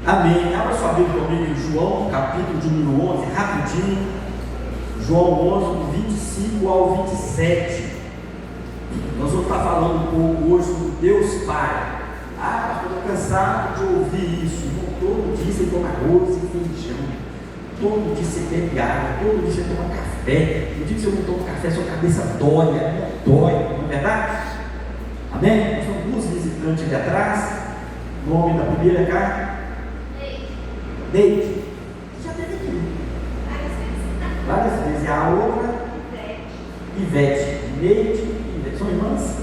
Amém. Abra sua Bíblia comigo em João, capítulo de número 11, rapidinho. João 11, do 25 ao 27. Nós vamos estar falando um pouco hoje sobre Deus Pai. Pastor, estou cansado de ouvir isso. Todo dia você toma arroz e feijão. Todo dia você bebe água. Todo dia você toma café. No dia que você não toma café, sua cabeça dói, não é verdade? Amém? São duas visitantes ali atrás. O nome da primeira cá? Neide. Já teve aqui? Várias vezes. E a outra? Ivete. Neide e Ivete. São irmãs?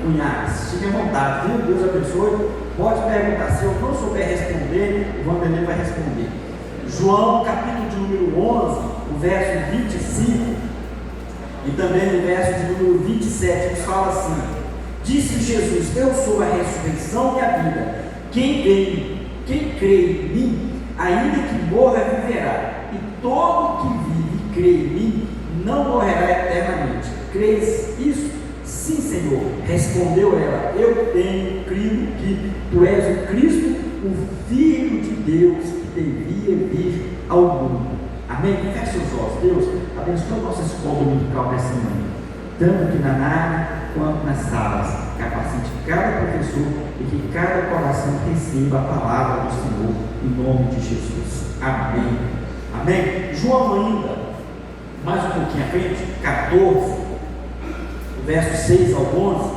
Cunhadas. Fiquem à vontade, viu? Deus abençoe. Pode perguntar. Se eu não souber responder, o Vanderlei vai responder. João, capítulo de número 11, o verso 25 e também o verso de número 27, nos fala assim: disse Jesus: eu sou a ressurreição e a vida. Quem crê em mim, ainda que morra, viverá. E todo que vive e crê em mim não morrerá eternamente. Crês isso? Sim, Senhor. Respondeu ela: eu tenho crido que tu és o Cristo, o Filho de Deus, que devia vir ao mundo. Amém? Feche seus olhos. Deus, abençoa a nossa escola dominical dessa manhã, tanto aqui na nave quanto nas salas. Capacite cada professor e que cada coração receba a palavra do Senhor, em nome de Jesus. Amém. Amém. João ainda, mais um pouquinho à frente, 14, verso 6 ao 11,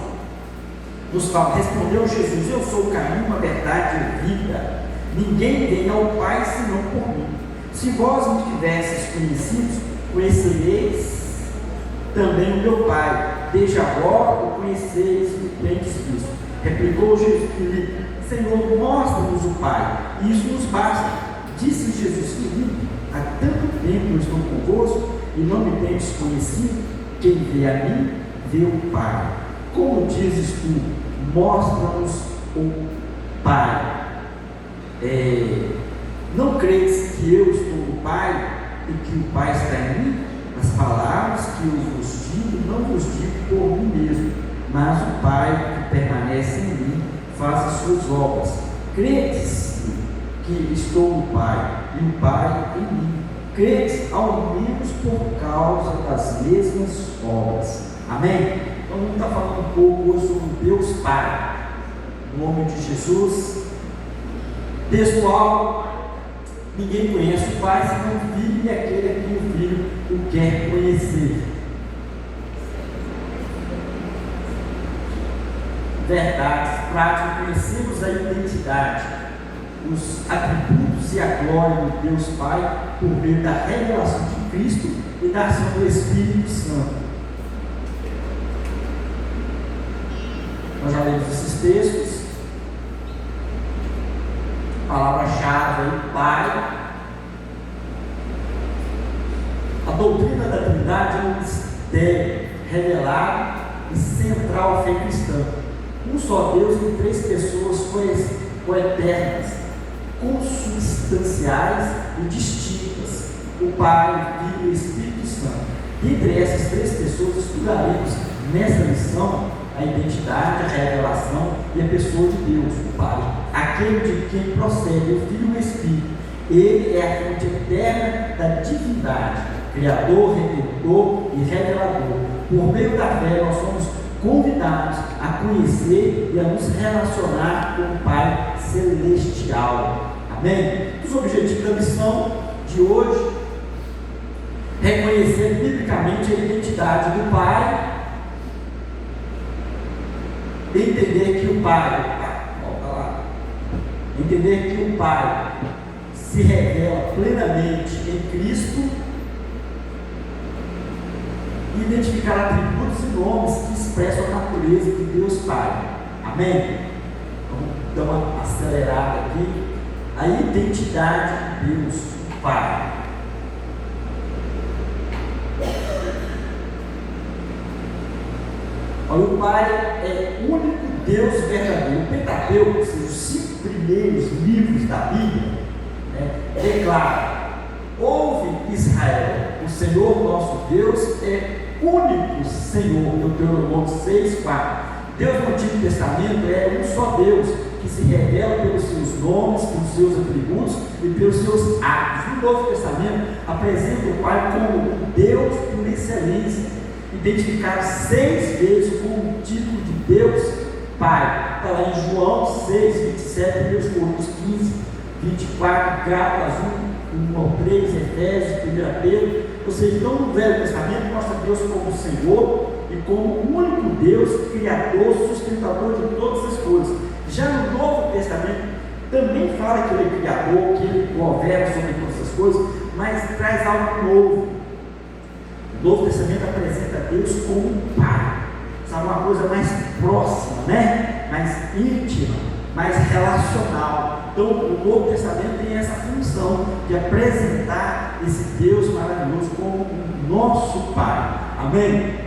nos fala: respondeu Jesus: eu sou o caminho, a verdade e a vida. Ninguém vem ao Pai senão por mim. Se vós me tivesseis conhecidos, conhecereis também o meu Pai. Desde agora o conheceis e o tendes visto. Replicou Jesus: Senhor, mostra-nos o Pai, e isso nos basta. Disse Jesus: querido, há tanto tempo eu estou convosco e não me tendes conhecido. Quem vê a mim, vê o Pai. Como dizes tu, mostra-nos o Pai. Não creis que eu estou no Pai e que o Pai está em mim? As palavras que eu vos digo, não vos digo por mim mesmo, mas o Pai que permanece em mim faz as suas obras. Credes que estou no Pai e o Pai em mim. Credes ao menos por causa das mesmas obras. Amém? Então vamos estar falando um pouco hoje sobre Deus Pai, no nome de Jesus. Textual: ninguém conhece o Pai senão o Filho e aquele a quem o Filho o quer conhecer. Verdades práticas: conhecemos a identidade, os atributos e a glória do Deus Pai por meio da revelação de Cristo e da ação do Espírito Santo. Nós já lemos esses textos. Palavra-chave aí: Pai. A doutrina da Trindade é um mistério revelado e central à fé cristã. Um só Deus em três pessoas coeternas, consubstanciais e distintas: o Pai, o Filho e o Espírito Santo. Dentre essas três pessoas, estudaremos nessa lição a identidade, a revelação e a pessoa de Deus, o Pai, aquele de quem procede o Filho e o Espírito. Ele é a fonte eterna da divindade, Criador, Redentor e Revelador. Por meio da fé, nós somos convidados a conhecer e a nos relacionar com o Pai Celestial. Amém? Os objetivos da missão de hoje: reconhecer biblicamente a identidade do Pai, entender que o Pai se revela plenamente em Cristo, e identificar atributos e nomes que expressam a natureza de Deus Pai. Amém? Vamos dar uma acelerada aqui. A identidade de Deus Pai. Olha, o Pai é o único Deus verdadeiro. O Pentateuco, ou seja, os 5 primeiros livros da Bíblia, declara: ouve Israel, o Senhor nosso Deus é único Senhor. Deuteronômio 6:4. Deus no Antigo Testamento é um só Deus, que se revela pelos seus nomes seus atributos e pelos seus atos. No Novo Testamento apresenta o Pai como o Deus por excelência, identificado 6 vezes com o título de Deus Pai. Está lá em João 6, 27, 1 Coríntios 15, 24, Gálatas 1 ao 3, Efésios, 1 Pedro. Ou seja, então no Velho Testamento mostra Deus como Senhor e como o único Deus, Criador, sustentador de todas as coisas. Já no Novo Testamento também fala que Ele é Criador, que Ele governa sobre todas as coisas, mas traz algo novo. O Novo Testamento apresenta Deus como um Pai, sabe, uma coisa mais próxima, né? Mais íntima, mais relacional. Então o Novo Testamento tem essa função de apresentar esse Deus maravilhoso como o nosso Pai. Amém?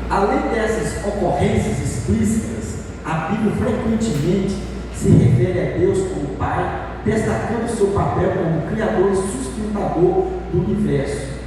Além dessas ocorrências explícitas, a Bíblia frequentemente se refere a Deus como Pai, destacando seu papel como Criador e sustentador do universo.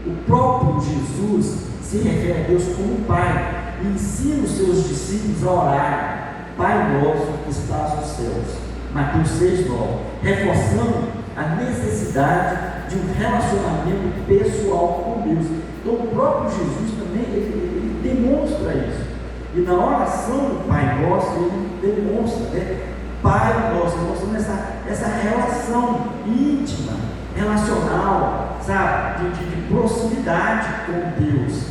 O próprio Jesus se refere a Deus como Pai e ensina os seus discípulos a orar: Pai nosso que estás nos céus. Mateus 6,9, reforçando a necessidade de um relacionamento pessoal com Deus. Então o próprio Jesus também ele demonstra isso. E na oração do Pai Nosso, ele demonstra, né? Pai Nosso, mostrando essa relação íntima, relacional, sabe? De proximidade com Deus,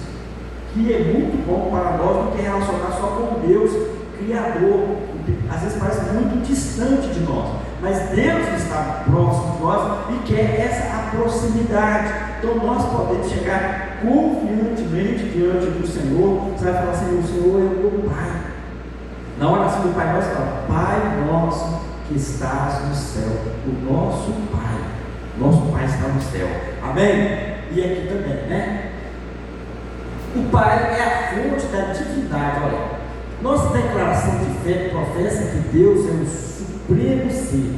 que é muito bom para nós do que relacionar só com Deus Criador. Às vezes parece muito distante de nós, mas Deus está próximo de nós e quer essa proximidade. Então nós podemos chegar confiantemente diante do Senhor, sabe, falar assim: o Senhor é o meu Pai. Na oração do Pai Nosso, fala: Pai nosso que estás no céu. O nosso Pai está no céu. Amém? E aqui também, né? O Pai é a fonte da divindade. Olha, nossa declaração de fé professa que Deus é o supremo ser,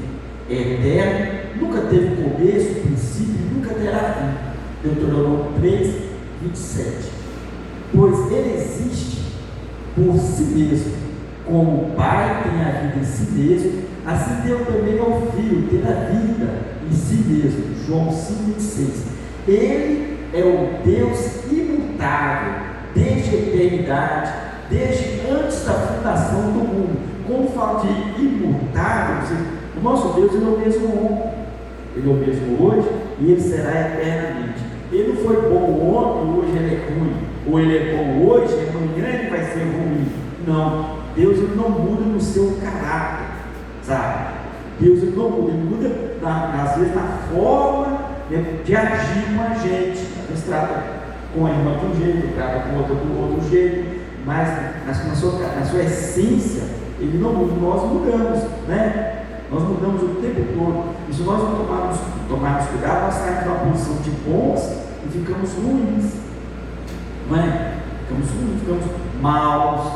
é eterno, nunca teve começo, princípio e nunca terá fim. Deuteronômio 3, 27. Pois Ele existe por si mesmo, como o Pai tem a vida em si mesmo, assim deu também ao Filho ter a vida em si mesmo. João 5, 26. Ele é o Deus imutável, desde a eternidade, desde antes da fundação do mundo. Quando fala de imutável, o nosso Deus ele é o mesmo ontem, Ele é o mesmo hoje e Ele será eternamente. Ele não foi bom ontem, hoje Ele é ruim, ou Ele é bom hoje, amanhã Ele vai ser ruim. Não, Deus ele não muda no seu caráter, sabe? Deus ele não muda, Ele muda às vezes na forma, né, de agir com a gente. Às vezes trata com a irmã de um jeito, trata com outra do outro jeito, mas na sua essência Ele não muda. Nós mudamos, né? Nós mudamos o tempo todo. E se nós não tomarmos cuidado, nós saímos de uma posição de bons e ficamos ruins, não é? Ficamos ruins, ficamos maus,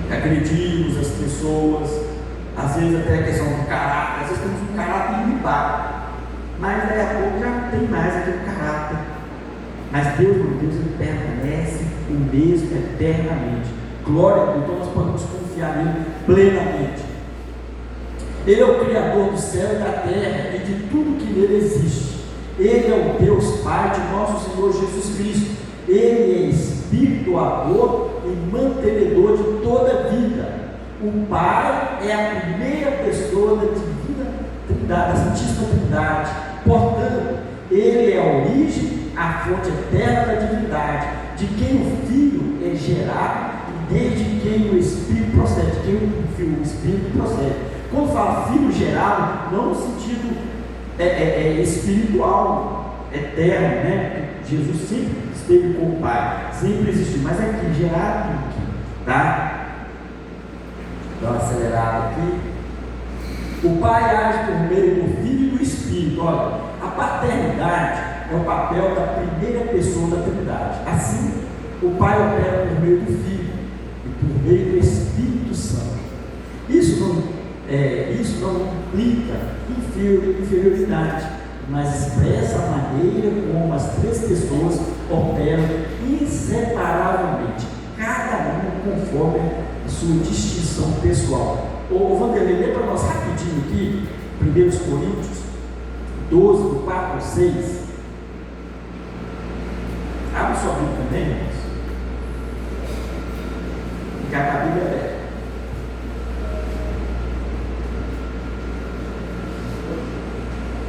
agredimos as pessoas, às vezes até a questão do caráter. Às vezes temos um caráter limitado, mas daí a pouco já não tem mais aquele caráter. Mas Deus ele permanece o mesmo eternamente. Glória a Deus. Então nós podemos confiar nele plenamente. Ele é o Criador do céu e da terra e de tudo que nele existe. Ele é o Deus Pai de nosso Senhor Jesus Cristo. Ele é Espírito doador e mantenedor de toda a vida. O Pai é a primeira pessoa da divina Trindade, da Santíssima Trindade. Portanto, Ele é a origem, a fonte eterna da divindade, de quem o Filho é gerado e desde quem o Espírito procede, de quem o Espírito procede. Quando fala Filho gerado, não no sentido espiritual, eterno, né? Jesus sempre esteve com o Pai, sempre existiu, mas aqui, gerado aqui, tá? Dá uma acelerada aqui. O Pai age por meio do Filho e do Espírito. Olha, a paternidade é o papel da primeira pessoa da Trindade. Assim, o Pai opera por meio do Filho e por meio do Espírito Santo. Isso não implica inferioridade, mas expressa a maneira como as três pessoas operam inseparavelmente, cada uma conforme a sua distinção pessoal. O Vanderlei, lê para nós rapidinho aqui, 1 Coríntios 12, do 4 ao 6. Abre sua Bíblia também, irmãos. Ficar com a Bíblia aberta.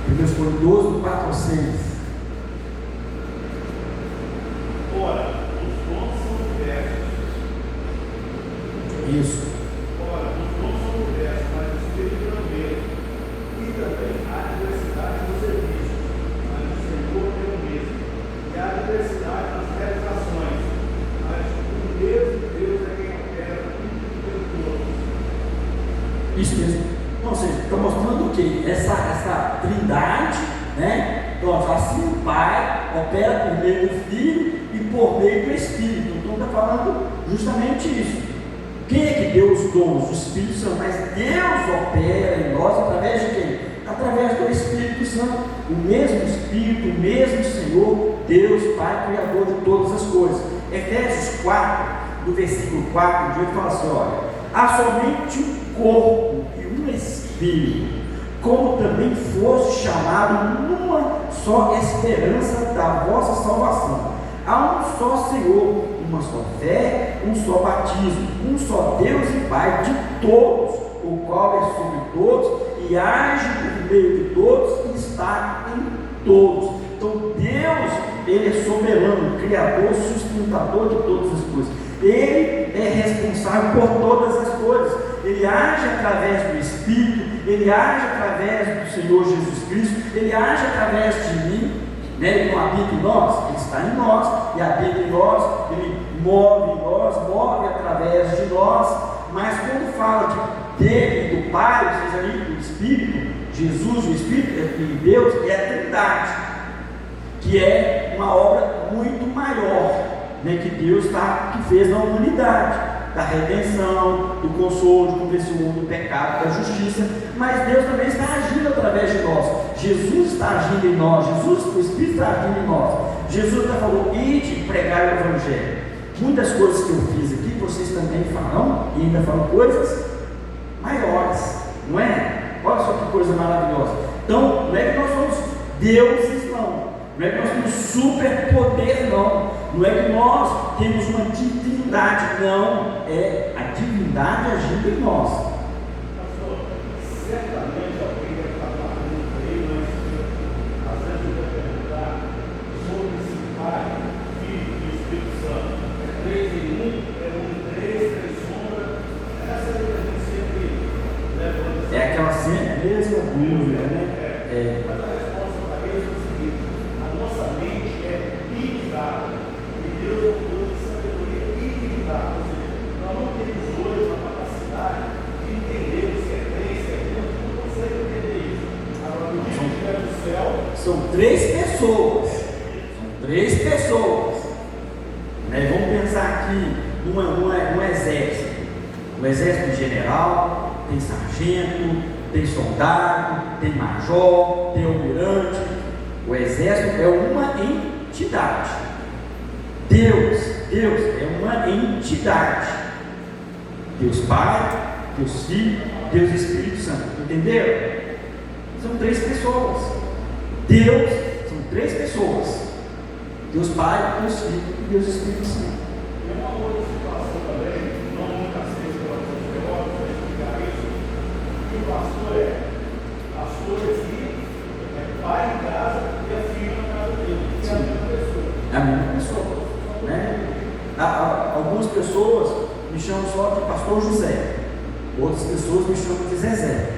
1 Coríntios 12, do 4 ao 6. Ora, os dons são diversos. Isso. Ora, os dons são diversos, mas o Espírito é o mesmo. E também há diversidade nos serviços, mas o Senhor é o mesmo. E há diversidade nas realizações, mas o mesmo Deus é quem opera tudo pelo todo. Isso mesmo. Então, ou seja, está mostrando o quê? Essa trindade, né? Então, assim o Pai opera por meio do Filho e por meio do Espírito. Então, está falando justamente isso. Quem é que deu os dons? O Espírito Santo. Mas Deus opera em nós através de quem? Através do Espírito Santo. O mesmo Espírito, o mesmo Senhor, Deus, Pai, Criador de todas as coisas. Efésios 4, do versículo 4 em diante, fala assim: olha, há somente um corpo e um Espírito, como também fosse chamado numa só esperança da vossa salvação. Há um só Senhor, uma só fé, um só batismo, um só Deus e Pai de todos, o qual é sobre todos e age por meio de todos e está em todos. Então Deus, Ele é soberano, criador, sustentador de todas as coisas. Ele é responsável por todas as coisas. Ele age através do Espírito, Ele age através do Senhor Jesus Cristo, Ele age através de mim, né? Ele não habita em nós, Ele está em nós e habita em nós, Ele move em nós, move através de nós. Mas quando fala dele, do Pai, ou seja, ali, do Espírito, Jesus, o Espírito e Deus, é a Trindade, que é uma obra muito maior, né, que Deus que fez na humanidade, da redenção, do consolo, de convencer o mundo do pecado, da justiça. Mas Deus também está agindo através de nós. Jesus está agindo em nós, o Espírito está agindo em nós. Jesus está falando: ide pregar o Evangelho. Muitas coisas que eu fiz aqui, vocês também farão, e ainda falam coisas maiores, não é? Olha só que coisa maravilhosa. Então, não é que nós somos deuses, não. Não é que nós temos superpoder, não. Não é que nós temos uma divindade, não. É a divindade agindo em nós. Pastor, certamente alguém vai falar muito aí, mas às vezes eu vou perguntar sobre esse Pai, Filho e Espírito Santo. É 3 em 1, é 1 em 3, 3 sombra. Essa é a gente sempre leva. É aquela mesma dúvida, né? Mas a resposta para eles é o seguinte: a nossa mente é ilimitada. E Deus é um Deus de sabedoria ilimitada. Ou seja, nós não temos hoje a capacidade de entender o que é 3, que é 1, não consegue entender isso. Agora, o que é do céu. São 3 pessoas. São 3 pessoas. Né? Vamos pensar aqui num exército. Um exército general, tem sargento, tem soldado, tem major, tem almirante. O exército é uma entidade. Deus é uma entidade. Deus Pai, Deus Filho, Deus Espírito Santo. Entenderam? São 3 pessoas. Deus são 3 pessoas. Deus Pai, Deus Filho e Deus Espírito Santo. E uma outra situação também, não muitas vezes pela teórica, para explicar isso, que o pastor exige, é pai em casa e é filho na casa dele. É a mesma pessoa. É a mesma pessoa, né? Algumas pessoas me chamam só de Pastor José, outras pessoas me chamam de Zezé,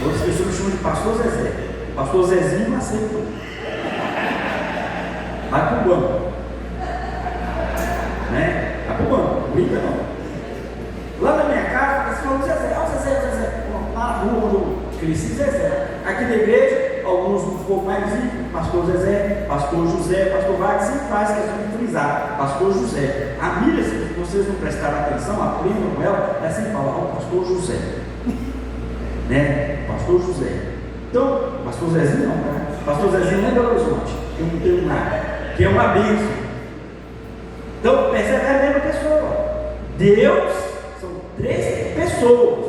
outras pessoas me chamam de Pastor Zezé. Pastor Zezinho não aceita. Vai pro banco, né? Vai pro banco, não brinca não. Lá na minha casa, você falou Zezé, Zezé. Lá na rua, onde eu cresci, Zezé. Aqui na igreja, alguns um pouco mais dizem Pastor Zezé, Pastor José, Pastor Wagner, sempre faz questão de frisar, Pastor José. A Miriam, se vocês não prestarem atenção, aprendam com ela, ela sempre fala, Pastor José. Né? Pastor José. Então, Pastor Zezinho não, né? Pastor Zezinho não é Belo Horizonte, eu não tenho nada, que é uma bênção. Então, percebe, é a mesma pessoa. Deus são três pessoas: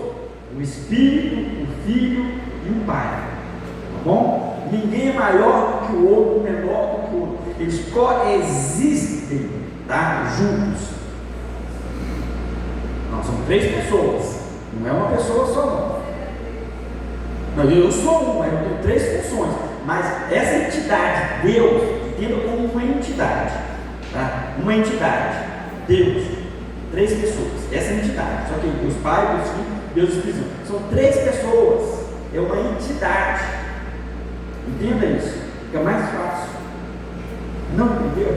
o Espírito, o Filho e o Pai. Tá bom? Ninguém é maior do que o outro, menor do que o outro. Eles coexistem, tá? Juntos. Não, são três pessoas. Não é uma pessoa só, não. Eu sou um, eu tenho três funções. Mas essa entidade, Deus, entenda como uma entidade, tá? Uma entidade, Deus, três pessoas, essa é a entidade. Só que Deus Pai, Deus Filho, Deus Espírito Santo, são três pessoas, é uma entidade. Entenda isso, fica mais fácil. Não entendeu?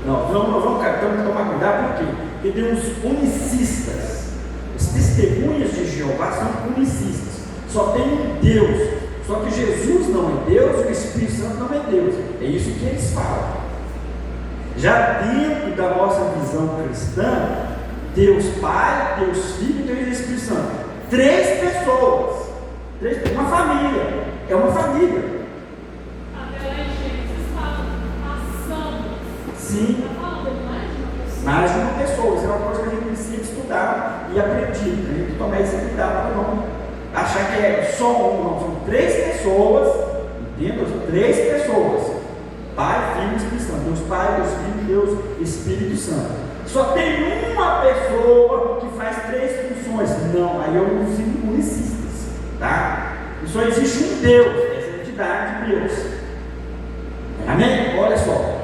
Não, vamos tomar cuidado, por quê? Porque tem uns unicistas. Os testemunhas de Jeová são unicistas. Só tem um Deus. Só que Jesus não é Deus e o Espírito Santo não é Deus. É isso que eles falam. Já dentro da nossa visão cristã, Deus Pai, Deus Filho e Deus Espírito Santo. Três pessoas. Uma família. É uma família. Até lá em Gênesis fala ação. Sim. Está falando Mais de uma pessoa. Isso é uma coisa que a gente precisa estudar e aprender. A gente tomar esse cuidado para não achar que é só um, não. São três pessoas. Entendeu? São três pessoas. Pai, Filho e Espírito Santo. Deus Pai, Deus Filho, Deus Espírito Santo. Só tem uma pessoa que faz três funções. Não, aí eu não sigo unicistas, tá? E só existe um Deus, essa é a entidade de Deus. Amém? Olha só.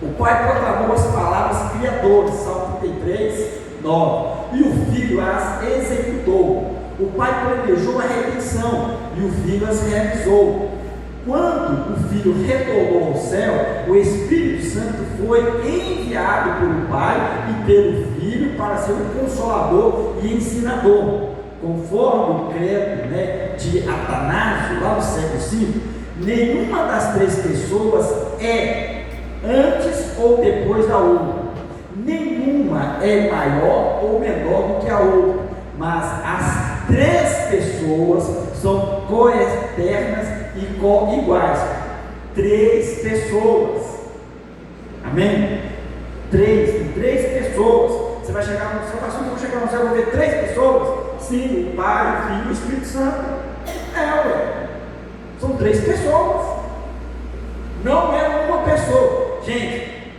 O Pai proclamou as palavras criadoras, Salmo 33, 9. E o Filho as executou. O Pai planejou a redenção e o Filho as realizou. Quando o Filho retornou ao céu, o Espírito Santo foi enviado pelo Pai e pelo Filho para ser um consolador e ensinador. Conforme o credo, de Atanásio, lá no século V, nenhuma das três pessoas é antes ou depois da outra. Nenhuma é maior ou menor do que a outra, mas as três pessoas são coeternas e iguais. Três pessoas. Amém? Três pessoas. Você vai chegar no céu, pastor, eu vou chegar no céu, eu vou ver três pessoas? Sim, o Pai, o Filho e o Espírito Santo. São três pessoas. Não é uma pessoa. Gente,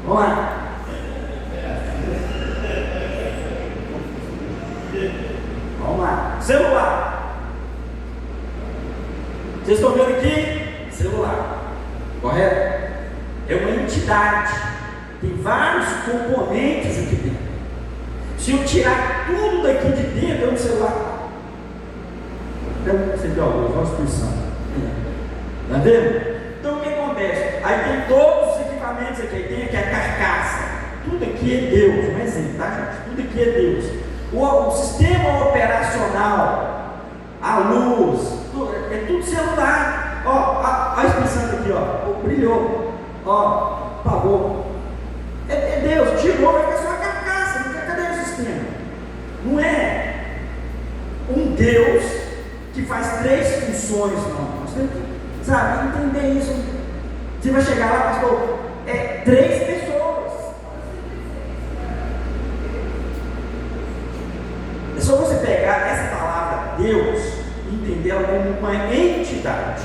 vamos lá. Vamos lá. Celular. Vocês estão vendo aqui? Celular. Correto? É uma entidade. Tem vários componentes aqui dentro. Se eu tirar tudo daqui de dentro, é um celular. Então, você viu a luz, olha a exposição. Está vendo? Então, o que acontece? Aí tem todos os equipamentos aqui. Aí tem aqui a carcaça. Tudo aqui é Deus. Um exemplo, tá, gente? Tudo aqui é Deus. O sistema operacional, a luz, é tudo celular. Ó, a expressão aqui, ó, brilhou, ó, apagou. É Deus, tirou, vai ficar só a carcaça. Cadê o sistema? Não é um Deus que faz três funções, não. Nós temos que, sabe, entender isso. Você vai chegar lá, pastor, é três pessoas. É só você pegar essa palavra Deus e entender ela como uma entidade,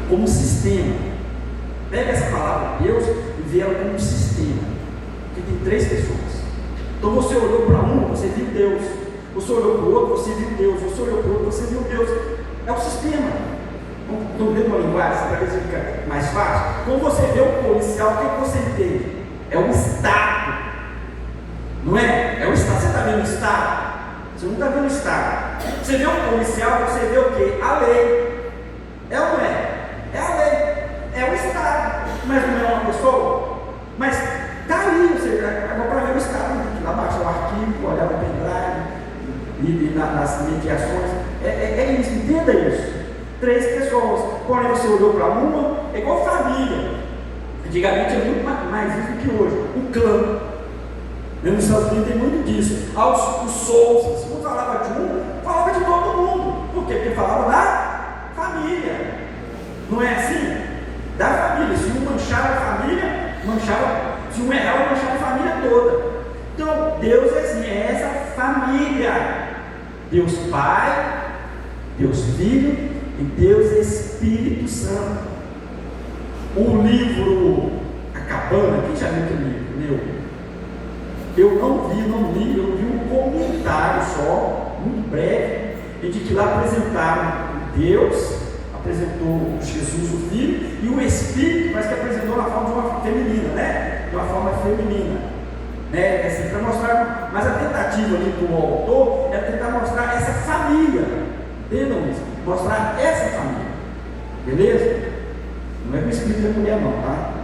como um sistema. Pega essa palavra Deus e vê ela como um sistema, que tem três pessoas. Então você olhou para um, você viu Deus. Você olhou para o outro, você viu Deus. Você olhou para o outro, você viu Deus. É o sistema. Estou vendo uma linguagem para ver se fica mais fácil. Quando você vê o policial, o que você entende? É o Estado. Não é? É o Estado. Você está vendo o Estado? Você não está vendo o Estado. Você vê um policial, você vê o quê? A lei. É ou não é? É a lei. É o Estado. Mas não é uma pessoa? Mas está ali. Você agora para ver o Estado. Lá baixar o arquivo, olhar o pendrive e nas mediações. É isso. Entenda isso. Três pessoas. Porém, você olhou para uma, é igual família. Antigamente é muito mais isso do que hoje. O clã. Nos Estados Unidos tem muito disso. Os Sousas, quando falava de um, falava de todo mundo. Por quê? Porque falava da família. Não é assim? Da família. Se um manchava a família, manchava Se um errar, vai manchar a família toda. Então, Deus é assim, é essa família. Deus Pai, Deus Filho e Deus Espírito Santo. O livro A Cabana, quem já viu aquele livro? Eu não li, eu vi um comentário só, muito breve, de que lá apresentaram Deus, apresentou Jesus, o Filho, e o Espírito, mas que apresentou na forma de uma feminina, né? De uma forma feminina, né? Assim, para mostrar, mas a tentativa ali do autor é tentar mostrar essa família, entendeu? Mostrar essa família, beleza? Não é que o Espírito é mulher não, tá?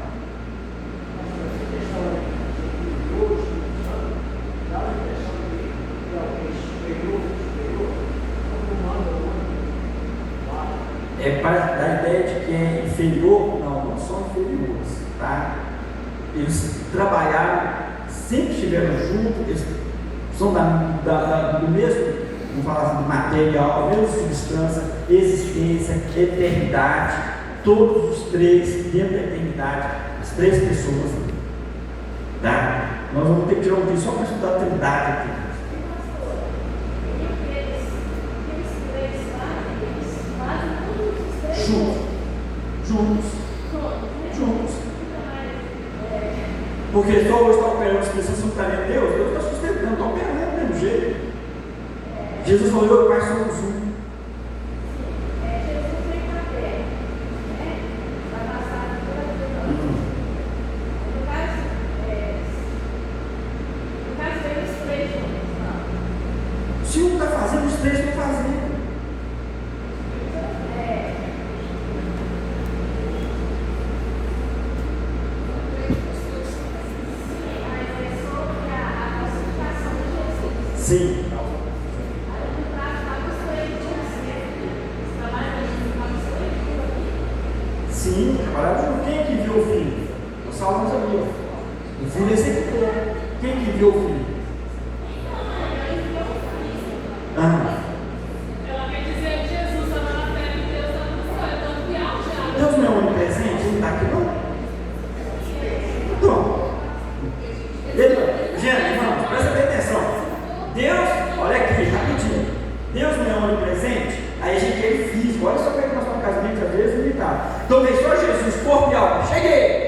É para dar a ideia de que é inferior, não são inferiores, tá? Eles trabalharam, sempre estiveram juntos, eles são do mesmo, vamos falar assim, material, a mesma substância, existência, eternidade, todos os três dentro da eternidade, as três pessoas, tá? Nós vamos ter que tirar um dia só para estudar a Trindade aqui. Juntos. Porque só hoje está operando as pessoas não estão em Deus está sustentando, está operando do mesmo jeito. Jesus falou, eu e o Pai somos um. Se um está fazendo, os três estão fazendo. Sim. Sim, trabalhar junto. Quem é que viu o filho? O Saulo não sabia. O filho executou. Quem é que viu o filho? Ela quer dizer que Jesus estava na terra e Deus estava no céu, então viaja. Deus não é onipresente, ele não está aqui não? Então, gente, irmãos, presta bem atenção. Deus, olha aqui, rapidinho. Deus não é onipresente, aí a gente quer ele físico. Olha só como é que nós estamos casamento às vezes limitado. Então vem só Jesus, corpo e alma, cheguei!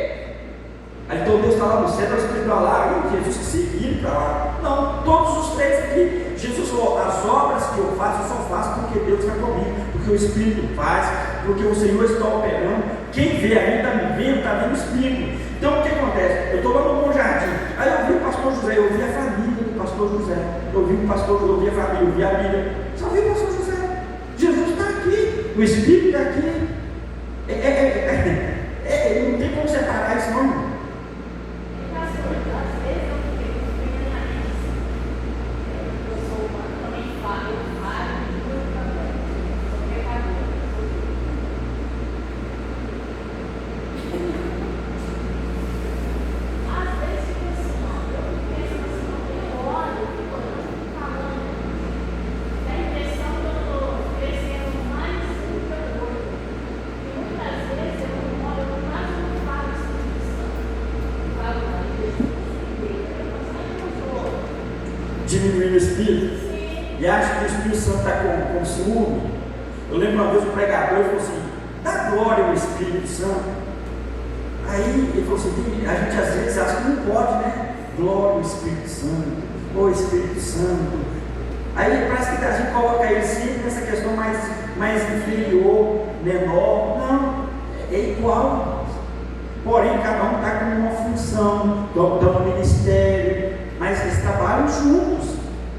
Aí então Deus está lá no céu, nós estamos para lá, e Jesus que seguir para lá. Não, todos os três aqui. Jesus falou, as obras que eu faço, eu só faço porque Deus está comigo, porque o Espírito faz, porque o Senhor está operando. Quem vê a mim está me vendo, está vendo o Espírito. Então o que acontece? Eu estou lá no Bom Jardim, aí eu vi o pastor José, eu vi a família do pastor José, eu vi o pastor José, eu vi a família, eu vi a Bíblia, só vi o pastor José. Jesus está aqui, o Espírito está aqui. Não tem como separar isso não. Diminuindo o Espírito, e acha que o Espírito Santo está com ciúme. Eu lembro uma vez um pregador falou assim: dá glória ao Espírito Santo. Aí ele falou assim: a gente às vezes acha que não pode, né? Glória ao Espírito Santo, ô Espírito Santo. Aí parece que a gente coloca ele sempre nessa questão mais inferior, menor. Não, é igual. Porém, cada um está com uma função, estão no ministério. Mas eles trabalham juntos,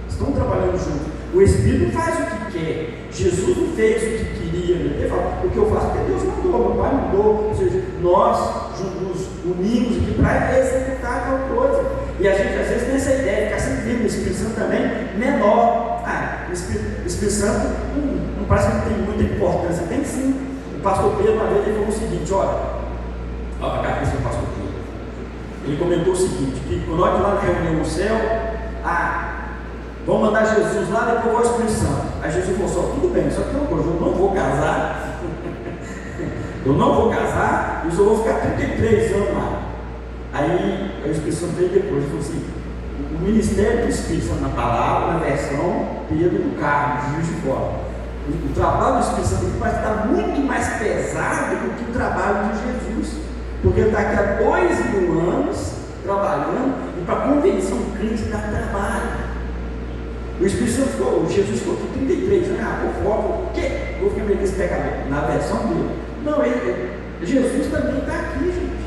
estão trabalhando juntos. O Espírito faz o que quer. Jesus não fez o que queria. Ele fala, o que eu faço porque Deus mandou, meu Pai mandou. Ou seja, nós nos unimos aqui para executar aquela coisa. E a gente às vezes tem essa ideia de ficar sempre vendo o Espírito Santo também menor. O Espírito Santo não parece que não tem muita importância. Tem sim. O pastor Pedro uma vez ele falou o seguinte: olha a cabeça do pastor Pedro. Ele comentou o seguinte, que quando nós lá na reunião no céu, vamos mandar Jesus lá, depois vou ao Espírito Santo. Aí Jesus falou só, tudo bem, só que eu não vou casar, eu não vou casar, e eu só vou ficar 33 anos lá. Aí o Espírito Santo veio depois, falou assim, o ministério do Espírito Santo na palavra, na versão Pedro no carro, de Juiz de Fora. O trabalho do Espírito Santo parece estar muito mais pesado do que o trabalho de Jesus, porque ele está aqui há 2000 anos trabalhando, e para convencer um crente dá trabalho. O Espírito Santo ficou, Jesus ficou aqui 33 anos, por favor, o quê? Vou ficar meio desse pecador, na versão dele. Não, Jesus também está aqui, gente.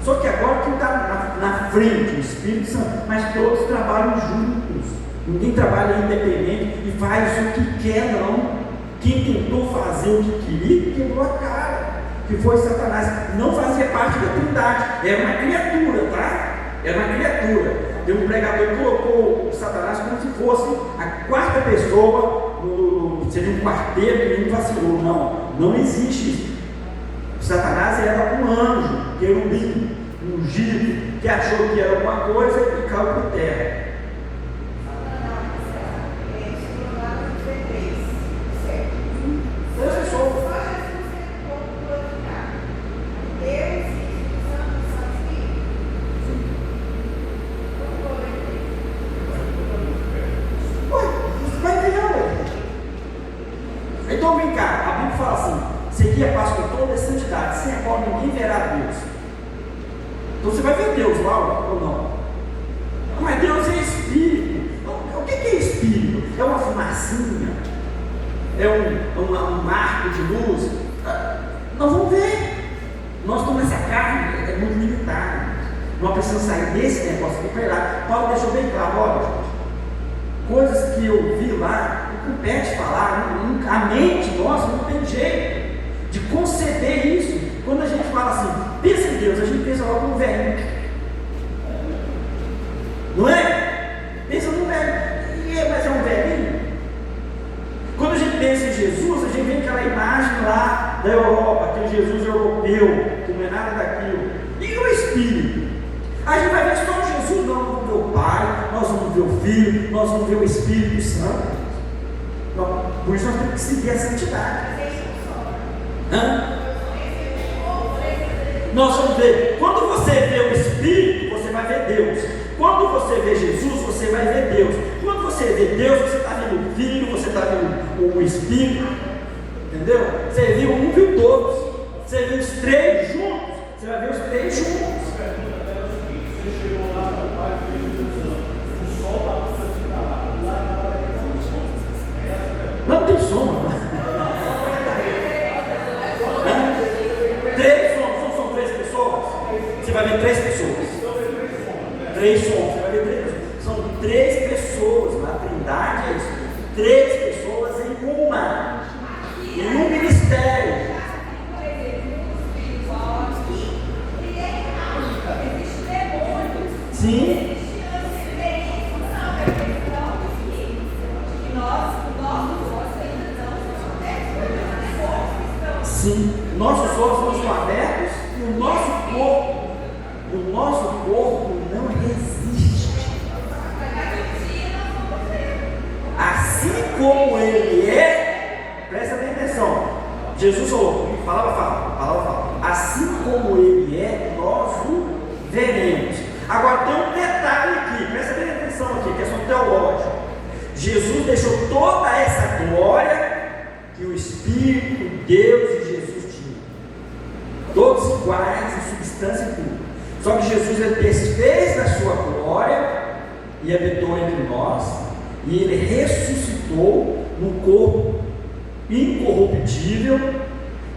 Só que agora quem está na frente, o Espírito Santo, mas todos trabalham juntos. Ninguém trabalha independente e faz o que quer, não. Quem tentou fazer o que queria, quebrou a cara, que foi Satanás. Não fazia parte da Trindade, era uma criatura, tá? Era uma criatura. Tem um pregador que colocou Satanás como se fosse a quarta pessoa, seria um quarteto e um vacilou. Não existe isso. Satanás era um anjo, querubim, ungido, que achou que era alguma coisa e caiu por terra. Então vem cá, a Bíblia fala assim: seguir a paz com toda a santidade, sem a qual ninguém verá Deus. Então você vai ver Deus lá ou não? Mas Deus é Espírito. O que é Espírito? É uma fumacinha? É um marco de luz? Nós vamos ver. Nós estamos nessa carne, é muito limitada. Nós precisamos sair desse negócio aqui para ir lá. Paulo deixou bem claro, olha, gente, coisas que eu vi lá, não compete falar, a mente nossa não tem jeito de conceber isso. Quando a gente fala assim, pensa em Deus, a gente pensa logo no velho, não é? Pensa no velho, mas é um velhinho. Quando a gente pensa em Jesus, a gente vê aquela imagem lá da Europa, aquele Jesus europeu, que não é nada daquilo. E o Espírito? A gente vai ver só Jesus, não, nós vamos ver o Pai, nós vamos ver o Filho, nós vamos ver o Espírito Santo. Então, por isso nós temos que seguir a santidade. Nós vamos ver, quando você vê o Espírito, você vai ver Deus. Quando você vê Jesus, você vai ver Deus. Quando você vê Deus, você está vendo o Filho, você está vendo o Espírito. Entendeu? Você viu um, viu todos. Você viu os três juntos, você vai ver os três juntos. Você chegou lá no pai e fez o sol está passando lá, não tem sombra. Três sombras, são três pessoas. Você vai ver três pessoas. Três sombras, você vai ver três pessoas. São três pessoas. Na Trindade é isso. Três pessoas em uma. Em um ministério. Sim. Sim, nossos olhos não são abertos e o nosso corpo não resiste. Assim como ele é, presta bem atenção. Jesus falou, palavra fala. Assim como ele é, nós o veremos. Agora tem um detalhe aqui, presta bem atenção aqui, questão teológica. Jesus deixou toda essa glória que o Espírito, Deus e Jesus tinham, todos iguais em substância e tudo. Só que Jesus ele desfez da sua glória e habitou entre nós, e ele ressuscitou num corpo incorruptível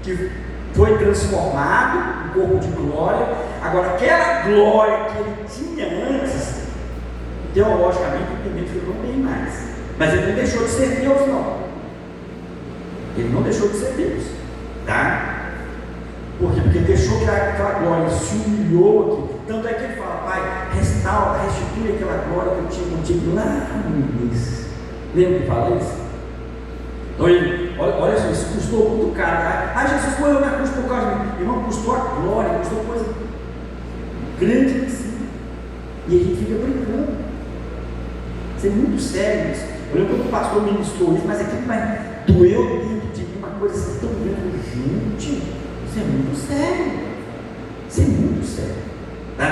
que foi transformado, um corpo de glória. Agora aquela glória que ele tinha antes, teologicamente, ele não tem mais, mas ele não deixou de ser Deus, não. Ele não deixou de ser Deus, tá? Por quê? Porque ele deixou que aquela glória se humilhou aqui. Tanto é que ele fala, Pai, restaura, restitui aquela glória que eu tinha contigo lá no início. Lembra que fala isso? Então ele, olha só, isso custou muito caro. Ah, Jesus morreu na cruz por causa de mim. Irmão, custou a glória, custou coisa grande assim. E a gente fica brincando. Isso é muito sério isso. Eu lembro quando o pastor ministrou isso, mas aquilo doeu dentro de mim, uma coisa assim tão grande. Gente, isso é muito sério. Isso é muito sério. Tá?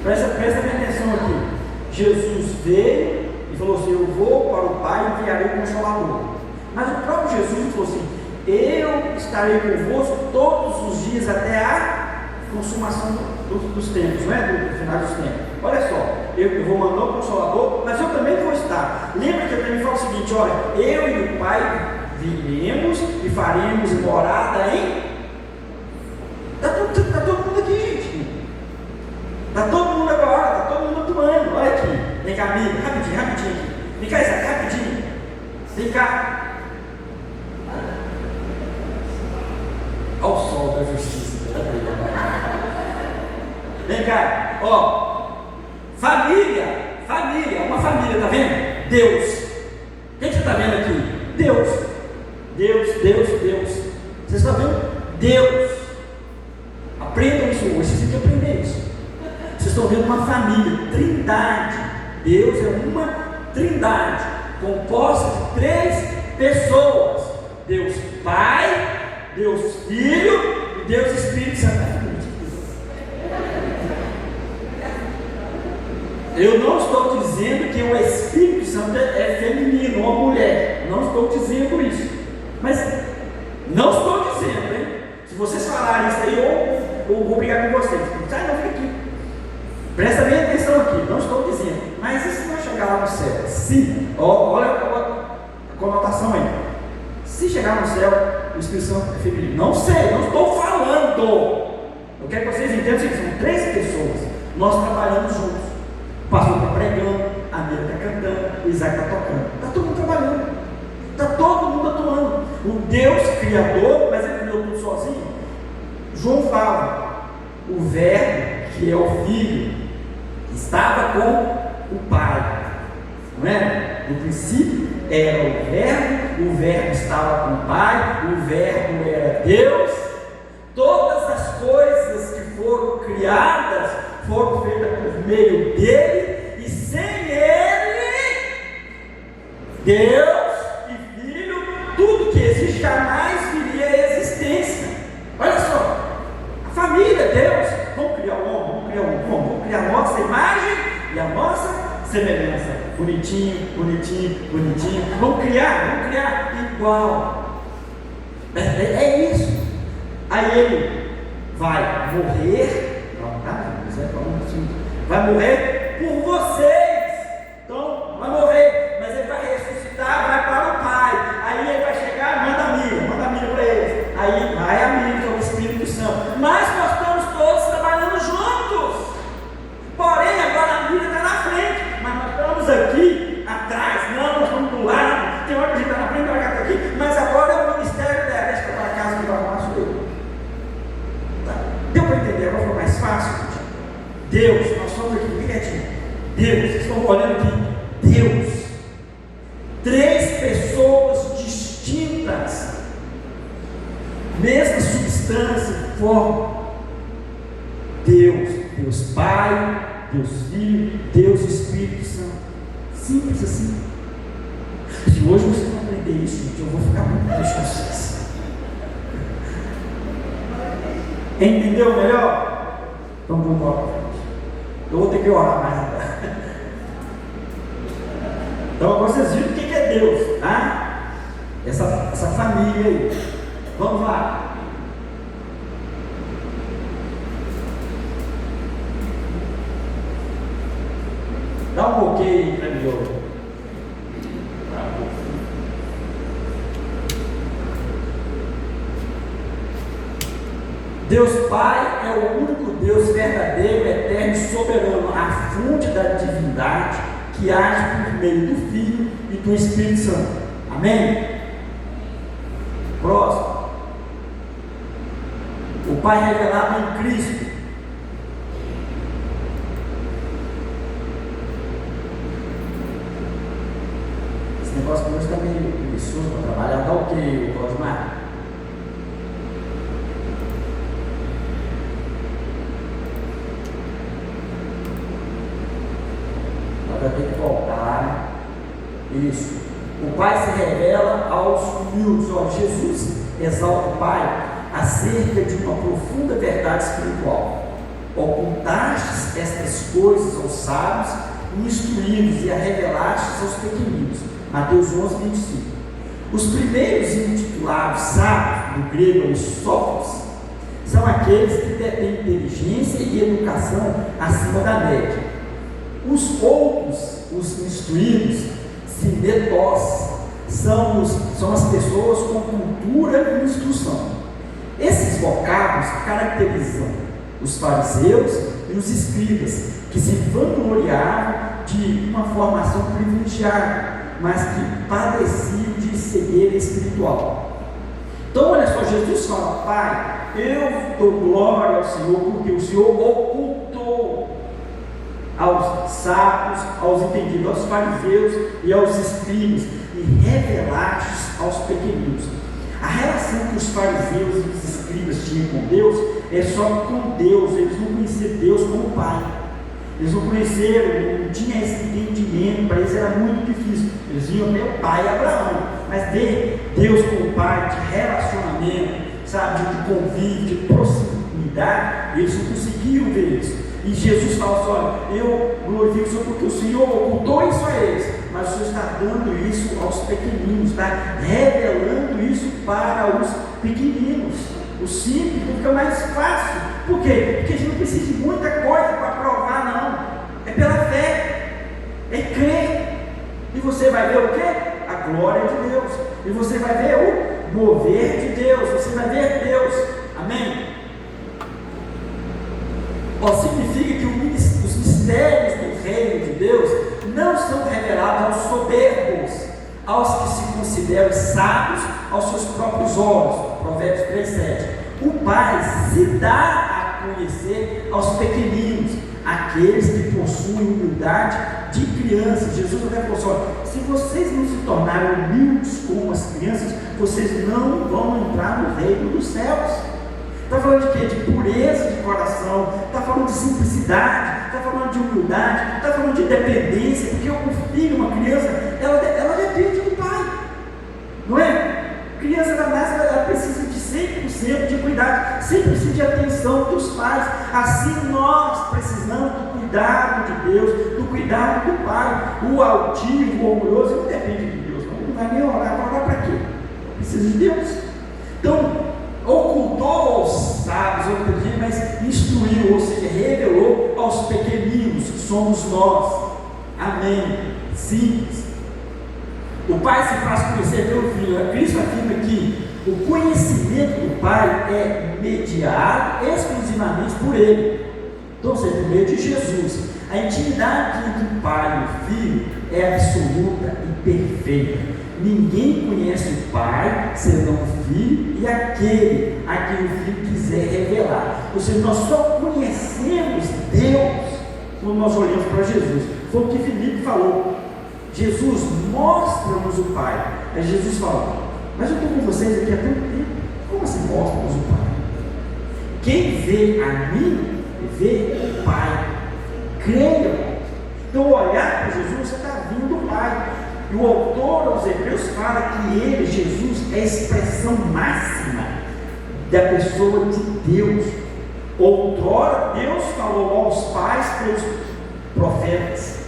Presta bem atenção aqui. Jesus veio e falou assim: eu vou para o Pai e enviarei o Consolador. Mas o próprio Jesus falou assim: eu estarei convosco todos os dias até a consumação dos tempos, não é? Do final dos tempos. Olha só, eu vou mandar o Consolador, mas eu também vou estar. Lembra que eu também falo o seguinte: olha, eu e o Pai viremos e faremos morada em. Está todo mundo aqui, gente. Está todo mundo agora, está todo mundo atuando. Olha aqui, vem cá, amigo, rapidinho aqui. Vem cá, Isaac, rapidinho. Vem cá. Olha o sol da justiça. Vem cá, ó. Família, uma família, tá vendo? Deus. O que você está vendo aqui? Deus. Vocês estão vendo? Deus. Aprendam isso hoje, vocês têm que aprender isso. Vocês estão vendo uma família, trindade. Deus é uma trindade, composta de 3 pessoas: Deus Pai, Deus Filho e Deus Espírito Santo. Eu não estou dizendo que o Espírito Santo é feminino, uma mulher. Não estou dizendo isso. Mas não estou dizendo, hein? Se vocês falarem isso aí, eu vou brigar com vocês. Sai, não, fica aqui. Presta bem atenção aqui. Não estou dizendo. Mas e se não chegar lá no céu? Se, olha a conotação aí. Se chegar no céu, o Espírito Santo é feminino. Não sei, não estou falando. Eu quero que vocês entendam que são 3 pessoas. Nós trabalhamos juntos. O pastor está pregando, a Mira está cantando, o Isaac está tocando. Está todo mundo trabalhando. Está todo mundo atuando. O Deus Criador, mas ele criou tudo sozinho. João fala: o Verbo, que é o Filho, estava com o Pai. Não é? No princípio era o Verbo estava com o Pai, o Verbo era Deus. Todas as coisas que foram criadas foram feitas por meio dele, e sem ele, Deus e Filho, tudo que existe jamais viria à existência. Olha só, a família, Deus, vamos criar um homem, vamos criar a nossa imagem e a nossa semelhança. Bonitinho. Vamos criar igual. É isso. Aí ele vai morrer. Vai morrer por vocês. Então, vai morrer, mas ele vai ressuscitar, vai para o Pai. Aí ele vai chegar, manda a milha para eles. Aí vai a milha, que é o Espírito Santo. Mas nós estamos todos trabalhando juntos. Porém, agora a milha está na frente, mas nós estamos aqui atrás. Não, nós estamos do lado. Tem hora que a gente está na frente, tem hora que está aqui. Mas agora é o ministério dela. Deixa eu para casa que vai arrumar sou eu. Tá. Deu para entender? Agora foi mais fácil. Deus, nós somos aqui, quietinho. Deus, vocês estão olhando aqui. Deus, 3 pessoas distintas, mesma substância, forma. Deus Pai, Deus Filho, Deus Espírito Santo. Simples assim. Se hoje você não aprender isso, gente, eu vou ficar muito triste com vocês. Entendeu melhor? Então vamos embora. Eu vou ter que orar mais agora. Então agora vocês viram o que é Deus, tá? Essa família aí. Vamos lá. Dá um bloqueio aí para mim. Deus Pai é o único Deus verdadeiro, eterno e soberano, a fonte da divindade que age por meio do Filho e do Espírito Santo. Amém? Próximo. O Pai revelado em Cristo. Esse negócio que hoje está meio preguiçoso para trabalhar. Dá o que, Rosmar? Vai ter que voltar. Isso. O Pai se revela aos humildes. Olha, Jesus exalta o Pai acerca de uma profunda verdade espiritual. ocultastes estas coisas aos sábios e instruídos e a revelastes aos pequeninos. Mateus 11, 25. Os primeiros intitulados sábios, do grego Sófocles, são aqueles que detêm inteligência e educação acima da média. Os outros, os instruídos, sinetos, são as pessoas com cultura e instrução. Esses vocábulos caracterizam os fariseus e os escribas, que se vangloriavam de uma formação privilegiada, mas que padeciam de cegueira espiritual. Então, olha só, Jesus fala: Pai, eu dou glória ao Senhor, porque o Senhor ocultou aos sábios, aos entendidos, aos fariseus e aos escribas, e revelaste aos pequeninos. A relação que os fariseus e os escribas tinham com Deus é só com Deus. Eles não conheciam Deus como Pai. Eles não conheceram, não tinham esse entendimento. Para eles era muito difícil. Eles iam até o pai Abraão, mas ver Deus como Pai, de relacionamento, sabe, de convívio, de proximidade, eles não conseguiam ver isso. E Jesus fala assim: olha, eu glorifico o Senhor porque o Senhor ocultou isso a eles, mas o Senhor está dando isso aos pequeninos, está revelando isso para os pequeninos. O simples fica mais fácil. Por quê? Porque a gente não precisa de muita coisa para provar, não. É pela fé, é crer. E você vai ver o quê? A glória de Deus. E você vai ver o mover de Deus. Você vai ver Deus. Amém? Significa que os mistérios do reino de Deus não são revelados aos soberbos, aos que se consideram sábios aos seus próprios olhos. Provérbios 3,7. O Pai se dá a conhecer aos pequeninos, aqueles que possuem humildade de crianças. Jesus até falou assim: olha, se vocês não se tornarem humildes como as crianças, vocês não vão entrar no reino dos céus. Está falando de quê? De pureza de coração, está falando de simplicidade, está falando de humildade, está falando de dependência, porque o filho, uma criança, ela depende do pai, não é? Criança da nasce, ela precisa de 100% de cuidado, sempre precisa de atenção dos pais. Assim nós precisamos do cuidado de Deus, do cuidado do Pai. O altivo, o orgulhoso, não depende de Deus, não vai nem orar para quê? Precisa de Deus. Então, ocultou aos sábios, mas instruiu, ou seja, revelou aos pequeninos, que somos nós. Amém. Simples. O Pai se faz conhecer pelo Filho. Cristo afirma que o conhecimento do Pai é mediado exclusivamente por Ele. Então, ou seja, por meio de Jesus. A intimidade entre o Pai e o Filho é absoluta e perfeita. Ninguém conhece o Pai senão o Filho e aquele a quem o Filho quiser revelar. Ou seja, nós só conhecemos Deus quando nós olhamos para Jesus. Foi o que Filipe falou. Jesus, mostra-nos o Pai. Aí Jesus fala: mas eu estou com vocês aqui há tanto tempo. Como assim mostra-nos o Pai? Quem vê a mim, vê o Pai. Creiam. Então, olhar para Jesus, você está vindo do Pai. E o autor aos Hebreus fala que ele, Jesus, é a expressão máxima da pessoa de Deus. Outrora, Deus falou aos pais pelos profetas.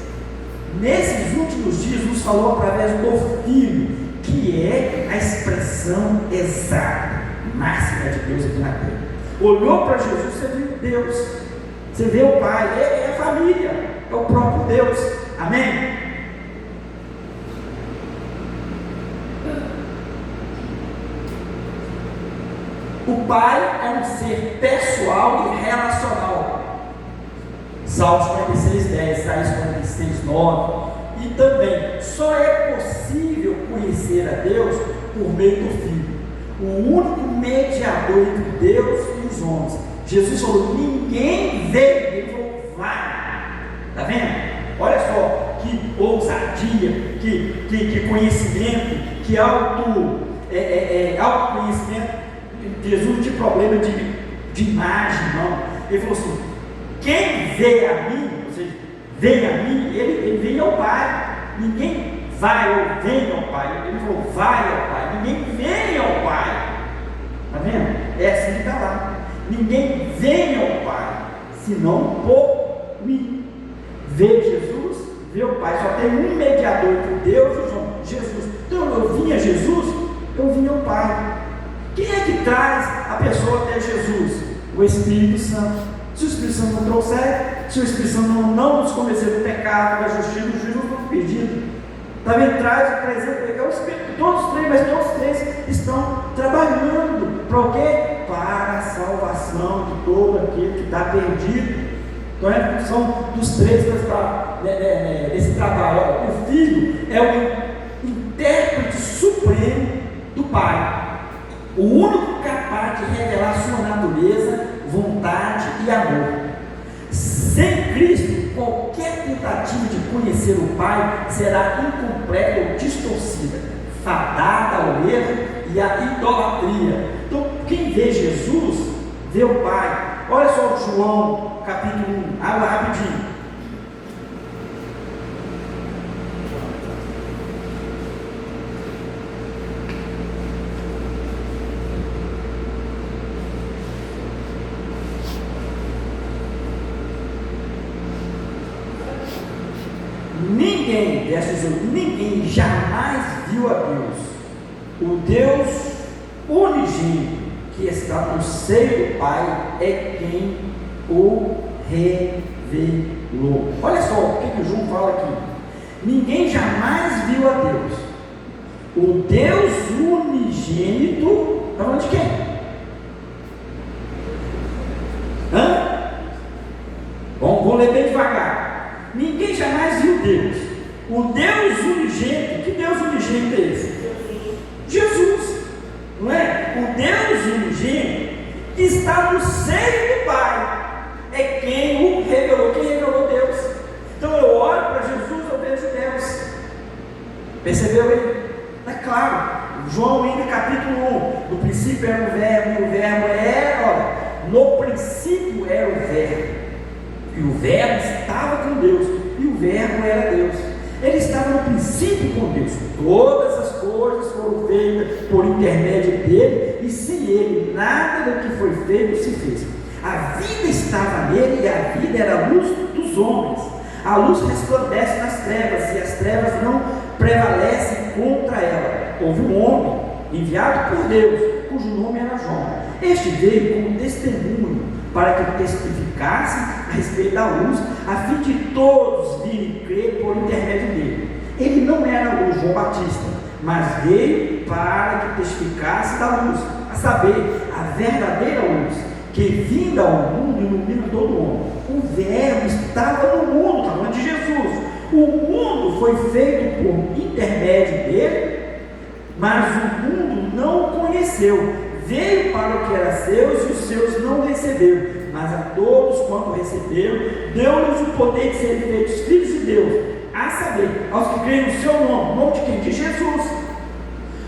Nesses últimos dias, nos falou através do Filho, que é a expressão exata, máxima de Deus aqui na terra. Olhou para Jesus, você viu Deus, você vê o Pai, é a família, é o próprio Deus. Amém? O Pai é um ser pessoal e relacional. Salmos 46:10, Isaías 46:9. E também, só é possível conhecer a Deus por meio do Filho, o único mediador entre Deus e os homens. Jesus falou: ninguém veio, ele falou: vai. Está vendo? Olha só que ousadia, que conhecimento, que autoconhecimento. Jesus não tinha problema de imagem, não. Ele falou assim: quem vê a mim, ou seja, vem a mim, ele vem ao Pai. Ninguém vai ou vem ao Pai. Ele falou: vai ao Pai. Ninguém vem ao Pai. Está vendo? É assim que está lá. Ninguém vem ao Pai senão por mim. Ver Jesus, ver o Pai. Só tem um mediador entre Deus e os homens, Jesus. Então eu vim a Jesus, eu vim ao Pai. Quem é que traz a pessoa até Jesus? O Espírito Santo. Se o Espírito Santo não trouxer, se o Espírito Santo não nos convencer do pecado, da justiça, do juízo, do pedido, também traz o presente, é o Espírito, todos os três, mas todos os três estão trabalhando para o quê? Para a salvação de todo aquele que está perdido. Então são dos três desse trabalho. O Filho é o intérprete supremo do Pai, o único capaz de revelar sua natureza, vontade e amor. Sem Cristo, qualquer tentativa de conhecer o Pai será incompleta ou distorcida, fadada ao erro e à idolatria. Então, quem vê Jesus, vê o Pai. Olha só João, capítulo 1, abra rapidinho. Ninguém jamais viu a Deus. O Deus unigênito que está no seio do Pai é quem o revelou. Olha só o que João fala aqui. Ninguém jamais viu a Deus. O Deus unigênito, está falando de quem? Vamos ler bem devagar. Ninguém jamais viu Deus. O Deus unigênito, que Deus unigênito é esse? Jesus, não é? O Deus unigênito que está no seio do Pai é quem o revelou. Quem revelou Deus? Então eu olho para Jesus, eu vejo Deus. Percebeu aí? É claro. João ainda capítulo 1, no princípio era o verbo, e o verbo era, no princípio era o verbo, e o verbo estava com Deus, e o verbo era Deus. Ele estava no princípio com Deus. Todas as coisas foram feitas por intermédio dele, e sem ele nada do que foi feito se fez. A vida estava nele, e a vida era a luz dos homens. A luz resplandece nas trevas, e as trevas não prevalecem contra ela. Houve um homem enviado por Deus, cujo nome era João. Este veio como testemunho, para que testificasse a respeito da luz, a fim de todos virem crer por intermédio dele. Ele não era a luz, João Batista, mas veio para que testificasse da luz, a saber, a verdadeira luz, que vinda ao mundo ilumina todo homem. O verbo estava no mundo, está falando de Jesus. O mundo foi feito por intermédio dele, mas o mundo não o conheceu. Veio para o que era seus, e os seus não receberam, mas a todos quanto receberam, deu-lhes o poder de serem feitos filhos de Deus, a saber, aos que creem no seu nome. Nome de quem? De Jesus,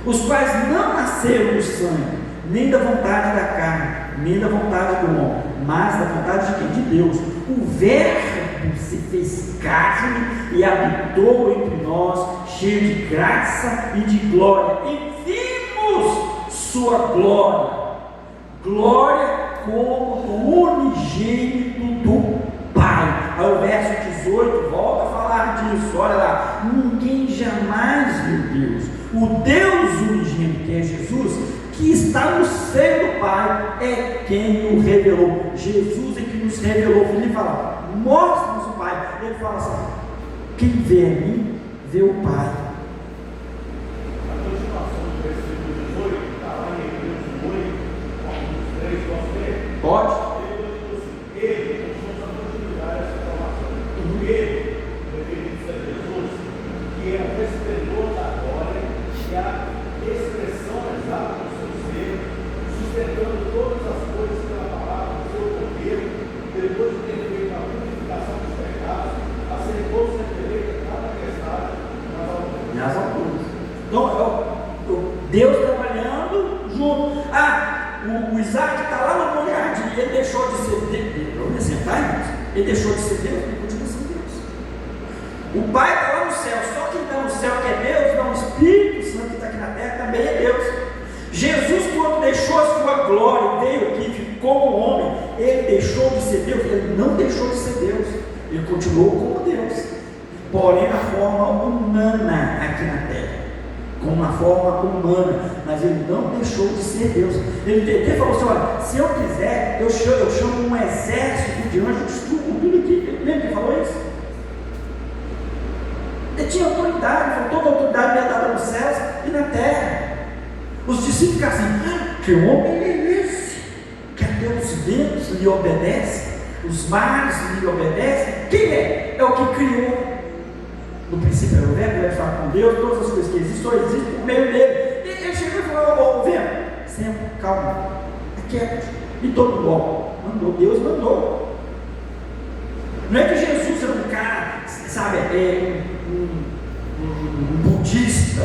os quais não nasceram do sangue, nem da vontade da carne, nem da vontade do homem, mas da vontade de quem? De Deus. O verbo se fez carne e habitou entre nós, cheio de graça e de glória, e vimos sua glória como do unigênito do Pai. Aí o verso 18 volta a falar disso. Olha lá, ninguém jamais viu Deus. O Deus unigênito, que é Jesus, que está no seio do Pai, é quem o revelou. Jesus é que nos revelou. Ele fala, mostra-nos o Pai. Ele fala assim, quem vê a mim, vê o Pai. Pode? Ele, nós vamos continuar essa informação. Ele, referindo-se a Jesus, que é o resplendor da glória e a expressão exata do seu ser, sustentando todas as coisas pela palavra do seu poder, depois de ter feito a purificação dos pecados, aceitou ser direito a cada tempestade nas alturas. Então, Deus trabalhando junto. O Isaac está lá no jardim, ele deixou de ser Deus. Ele deixou de ser Deus, ele continua sendo Deus. O Pai está lá no céu, só quem está no céu que é Deus, não, o Espírito Santo que está aqui na terra também é Deus. Jesus, quando deixou a sua glória, veio aqui, ficou um homem, ele deixou de ser Deus? Ele não deixou de ser Deus, ele continuou como Deus, porém na forma humana aqui na terra, como uma forma humana, mas ele não deixou de ser Deus. Ele falou assim: olha, se eu quiser, eu chamo um exército de anjos, destruo tudo aqui. Lembra que ele falou isso? Ele tinha autoridade, toda a autoridade me é dada nos céus e na terra. Os discípulos ficam assim: que homem é esse? Que até os ventos lhe obedecem, os mares lhe obedecem. Quem é? É o que criou. No princípio era o verbo, ele fala com Deus, todas as coisas que existem, só existem por meio dele. E ele chegou e falou: ô vento, senta, calma, é quieto. E todo mundo, mandou, Deus mandou. Não é que Jesus era um cara, sabe, um budista,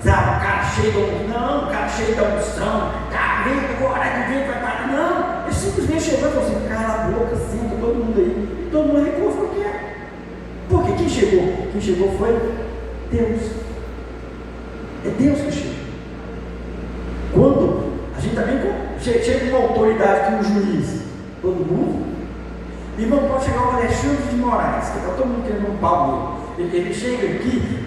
sabe, um cara cheio de não, um cara cheio de unção, tá, vem agora que vem vai parar. Não, ele simplesmente chegou e falou assim: cala a boca, senta todo mundo aí. E todo mundo recuou, ficou quieto. Porque quem chegou? Quem chegou foi Deus. É Deus que chegou. Quando a gente também chega uma autoridade como um juiz, todo mundo, irmão, pode chegar o Alexandre de Moraes, que está todo mundo querendo um pau nele. Ele chega aqui,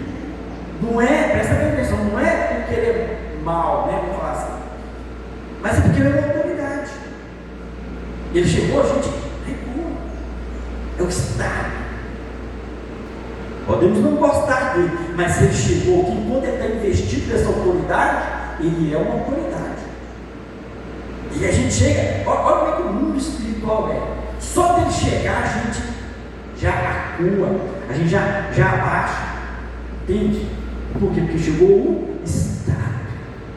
não é, presta bem atenção, não é porque ele é mal, né? Vamos falar assim, mas é porque ele é uma autoridade. Ele chegou, a gente recua. É o Estado. Podemos não gostar dele, mas se ele chegou aqui, enquanto ele está investido nessa autoridade, ele é uma autoridade. E a gente chega, olha como é que o mundo espiritual é. Só dele chegar, a gente já acua, a gente já abaixa. Entende? Por quê? Porque chegou o Estado.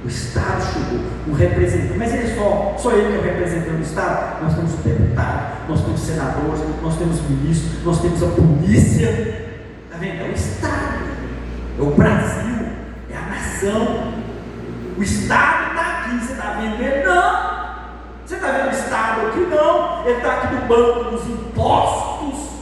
O Estado chegou, o representante. Mas ele só ele que é o representante do Estado. Nós temos o deputado, nós temos senadores, nós temos ministros, nós temos a polícia. Está vendo? É o Estado, é o Brasil, é a nação. O Estado está aqui, você está vendo ele? Não! Você está vendo o Estado aqui? Não! Ele está aqui no banco dos impostos.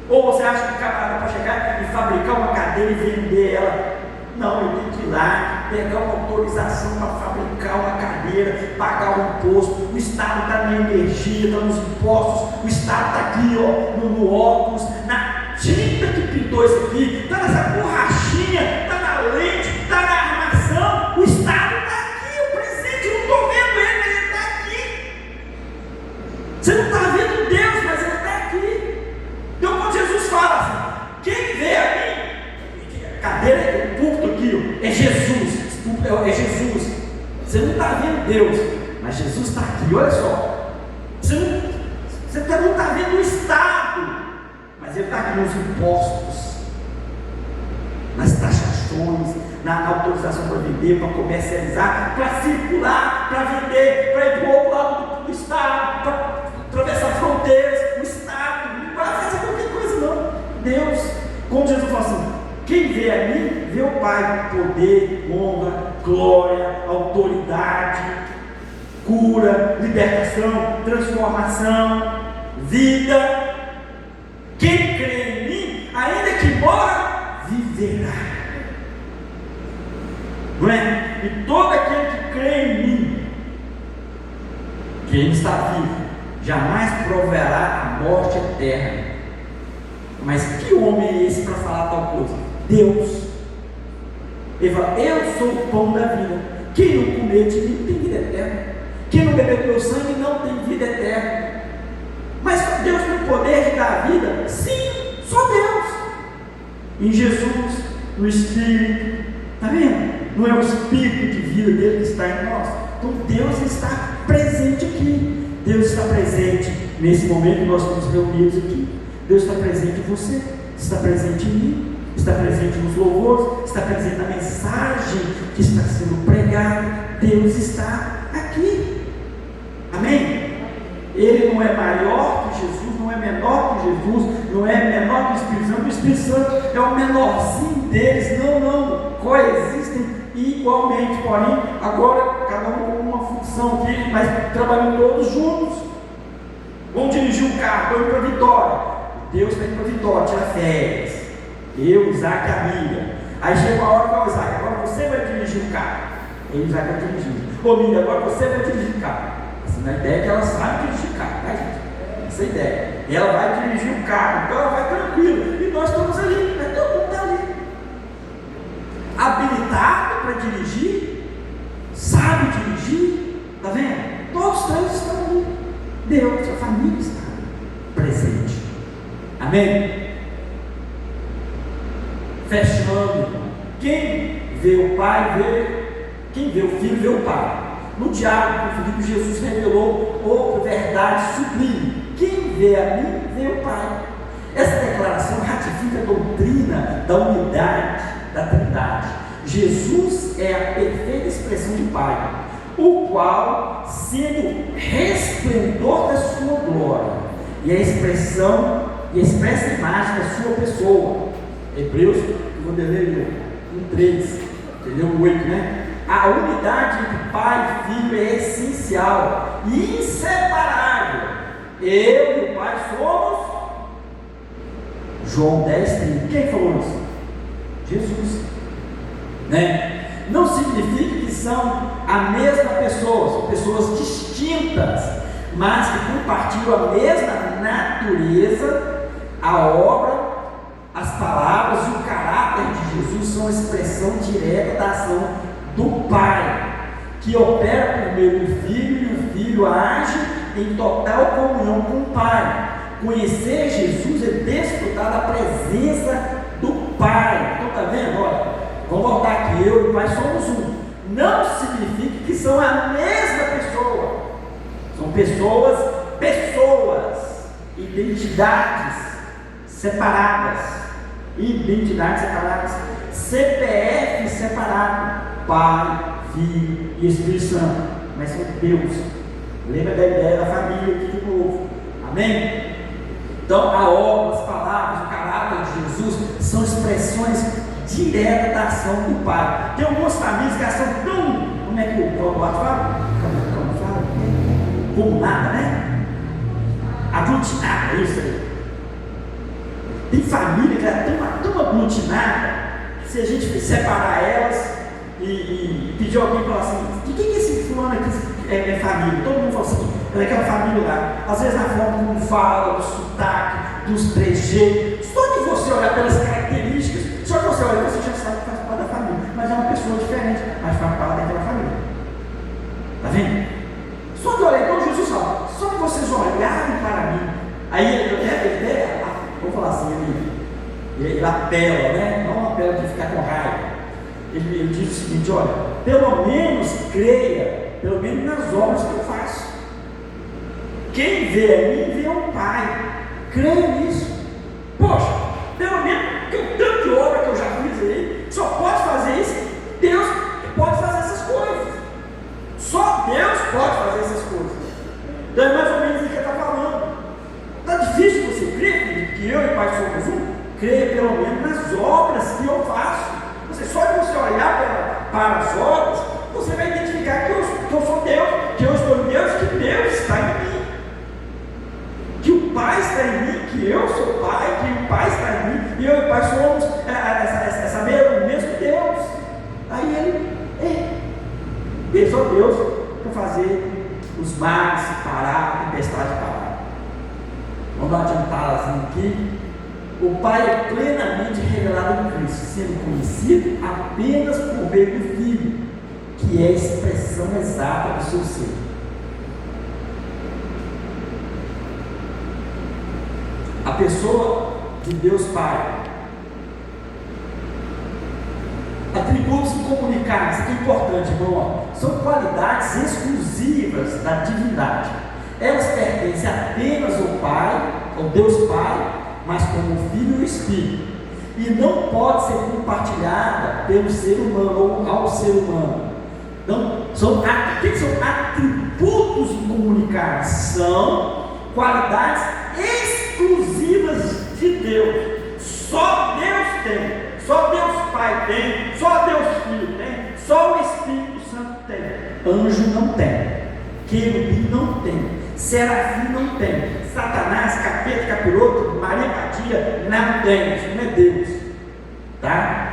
Ou você acha que o camarada para chegar e fabricar uma cadeira e vender ela? Não, ele tem que ir lá, pegar uma autorização para fabricar uma cadeira, pagar o imposto. O Estado está na energia, está nos impostos. O Estado está aqui, ó, no óculos, na tinta que pintou isso aqui, está nessa borrachinha, está na lente, está na armação. O Estado está aqui, o presente, eu não estou vendo ele, mas ele está aqui. Você não está vendo Deus, mas ele está aqui. Então quando Jesus fala assim: quem vê a mim, cadeira, o púlpito aqui, ó, é Jesus, é Jesus. Você não está vendo Deus, mas Jesus está aqui, olha só. Você não está vendo o Estado, mas ele está aqui nos impostos, nas taxações, na autorização para vender, para comercializar, para circular, para vender, para ir para o outro lado do Estado, para atravessar fronteiras, o Estado, não vai fazer qualquer coisa não. Deus, como Jesus fala assim: quem vê a mim, vê o Pai. Poder, honra, glória, autoridade, cura, libertação, transformação, vida. Quem crê em mim, ainda que morra, viverá. Não é? E todo aquele que crê em mim, que ele está vivo, jamais provará a morte eterna. Mas que homem é esse para falar tal coisa? Deus. Ele fala: eu sou o pão da vida. Quem não comer de mim tem vida eterna. Quem não beber do meu sangue não tem vida eterna. Mas Deus tem o poder de dar a vida? Sim, só Deus. Em Jesus, no Espírito. Está vendo? Não é o Espírito de vida dele que está em nós. Então Deus está presente aqui. Deus está presente nesse momento que nós estamos reunidos aqui. Deus está presente em você, está presente em mim, está presente nos louvores, está presente na mensagem que está sendo pregada. Deus está aqui. Amém? Ele não é maior que Jesus, não é menor que Jesus, não é menor que o Espírito Santo. O Espírito Santo é o menorzinho deles. Não, coexistem igualmente. Porém, agora cada um com uma função aqui, mas trabalhando todos juntos. Vamos dirigir um carro, vamos para Vitória. Deus está indo para Vitória, tira férias. Eu, Isaac e a Miriam. Aí chega uma hora para o Isaac: agora você vai dirigir o carro. Aí o Isaac vai dirigir. Ô Miriam, agora você vai dirigir o carro. Assim, na ideia que ela sabe dirigir o carro. Mas essa ideia. Ela vai dirigir o carro, então ela vai tranquila. E nós estamos ali, mas todo mundo está ali. Habilitado para dirigir, sabe dirigir, está vendo? Todos os três estão ali. Deus, a família está presente. Amém? Fechando, quem vê o Pai, quem vê o Filho, vê o Pai. No diálogo com o Filipe, Jesus revelou outra verdade sublime: quem vê a mim, vê o Pai. Essa declaração ratifica a doutrina da unidade da Trindade. Jesus é a perfeita expressão do Pai, o qual, sendo resplendor da sua glória e a expressa imagem da sua pessoa. Hebreus, eu vou ler 1:3, entendeu? 8, né? A unidade entre Pai e Filho é essencial e inseparável. Eu e o Pai somos. João 10:30. Quem falou isso? Jesus, né? Não significa que são a mesma pessoa, são pessoas distintas, mas que compartilham a mesma natureza. A obra, as palavras e o caráter de Jesus são a expressão direta da ação do Pai, que opera por meio do Filho, e o Filho age em total comunhão com o Pai. Conhecer Jesus é desfrutar da presença do Pai. Então está vendo? Olha, vamos voltar aqui, eu e o Pai somos um. Não significa que são a mesma pessoa. São pessoas, identidades separadas, CPF separado, Pai, Filho e Espírito Santo, mas são Deus. Lembra da ideia da família aqui de novo, amém? Então a obra, as palavras, o caráter de Jesus são expressões diretas da ação do Pai. Tem algumas famílias que são tão, como é que o Paulo fala? Como nada, né? Aglutinada, isso aí. Tem família que é tão aglutinada que se a gente separar elas e pedir alguém para falar assim, de quem que esse fulano aqui é família? Todo mundo fala assim, é daquela família lá. Às vezes na forma como fala, do sotaque, dos trejeitos. Só de você olhar pelas características, só de você olhar, você já sabe que faz parte da família. Mas é uma pessoa diferente, mas faz parte daquela família. Está vendo? Só de olhar, então Jesus fala, só de vocês olharem para mim. Aí ele vamos falar assim, ele apela, né? Não apela de ficar com raiva. Ele diz o seguinte: olha, pelo menos creia, pelo menos nas obras que eu faço. Quem vê a mim, vê o Pai. Creia nisso. Poxa, pelo menos que o tanto de obra que eu já fiz aí, só pode fazer isso Deus, pode fazer essas coisas. Só Deus pode fazer essas coisas. Então é mais ou menos o que ele está falando. Está difícil você crer que eu e o Pai somos um? Creia pelo menos nas obras que eu faço. Só de você olhar para as obras, você vai identificar que eu sou Deus, que eu estou em Deus, que Deus está em mim, que o Pai está em mim, que eu sou Pai, que o Pai está em mim, e eu e o Pai somos o mesmo Deus. Aí ele só Deus para fazer os mares parar, a tempestade parar. Vamos dar uma adiantada aqui. O Pai é plenamente revelado em Cristo, sendo conhecido apenas por meio do Filho, que é a expressão exata do seu ser. A pessoa de Deus Pai, atributos incomunicáveis, isso aqui é importante, irmão, são qualidades exclusivas da divindade. Elas pertencem apenas ao Pai, ao Deus Pai, mas como o Filho e o Espírito, e não pode ser compartilhada pelo ser humano ou ao ser humano. Então, são atributos incomunicáveis, são qualidades exclusivas de Deus. Só Deus tem, só Deus Pai tem, só Deus Filho tem, só o Espírito Santo tem. Anjo não tem, querubim não tem, serafim não tem, Satanás, capeta, capiroto, Maria Badia, não tem, isso não é Deus, tá?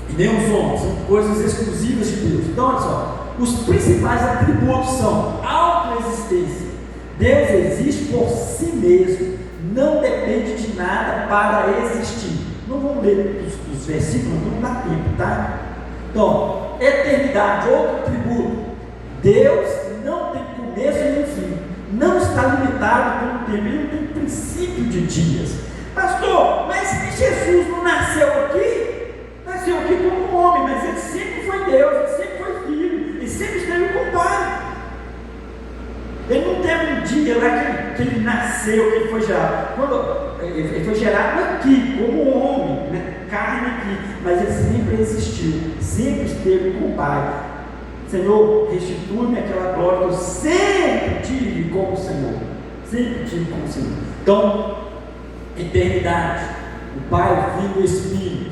E nem os homens, são coisas exclusivas de Deus. Então olha só, os principais atributos são autoexistência, Deus existe por si mesmo, não depende de nada para existir. Não vamos ler os versículos, não dá tempo, tá? Então, eternidade, outro atributo. Deus não tem começo nem fim, não está limitado pelo tempo, ele não tem princípio de dias. Pastor, mas Jesus não nasceu aqui? Nasceu aqui como um homem, mas ele sempre foi Deus, ele sempre foi filho, ele sempre esteve com o Pai. Ele não teve um dia lá que ele nasceu, que ele foi gerado. Ele foi gerado aqui, como um homem, né? Carne aqui, mas ele sempre existiu, sempre esteve com o Pai. Senhor, restitui-me aquela glória que eu sempre tive como Senhor. Sempre tive como Senhor. Então, eternidade, o Pai, o Filho e o Espírito.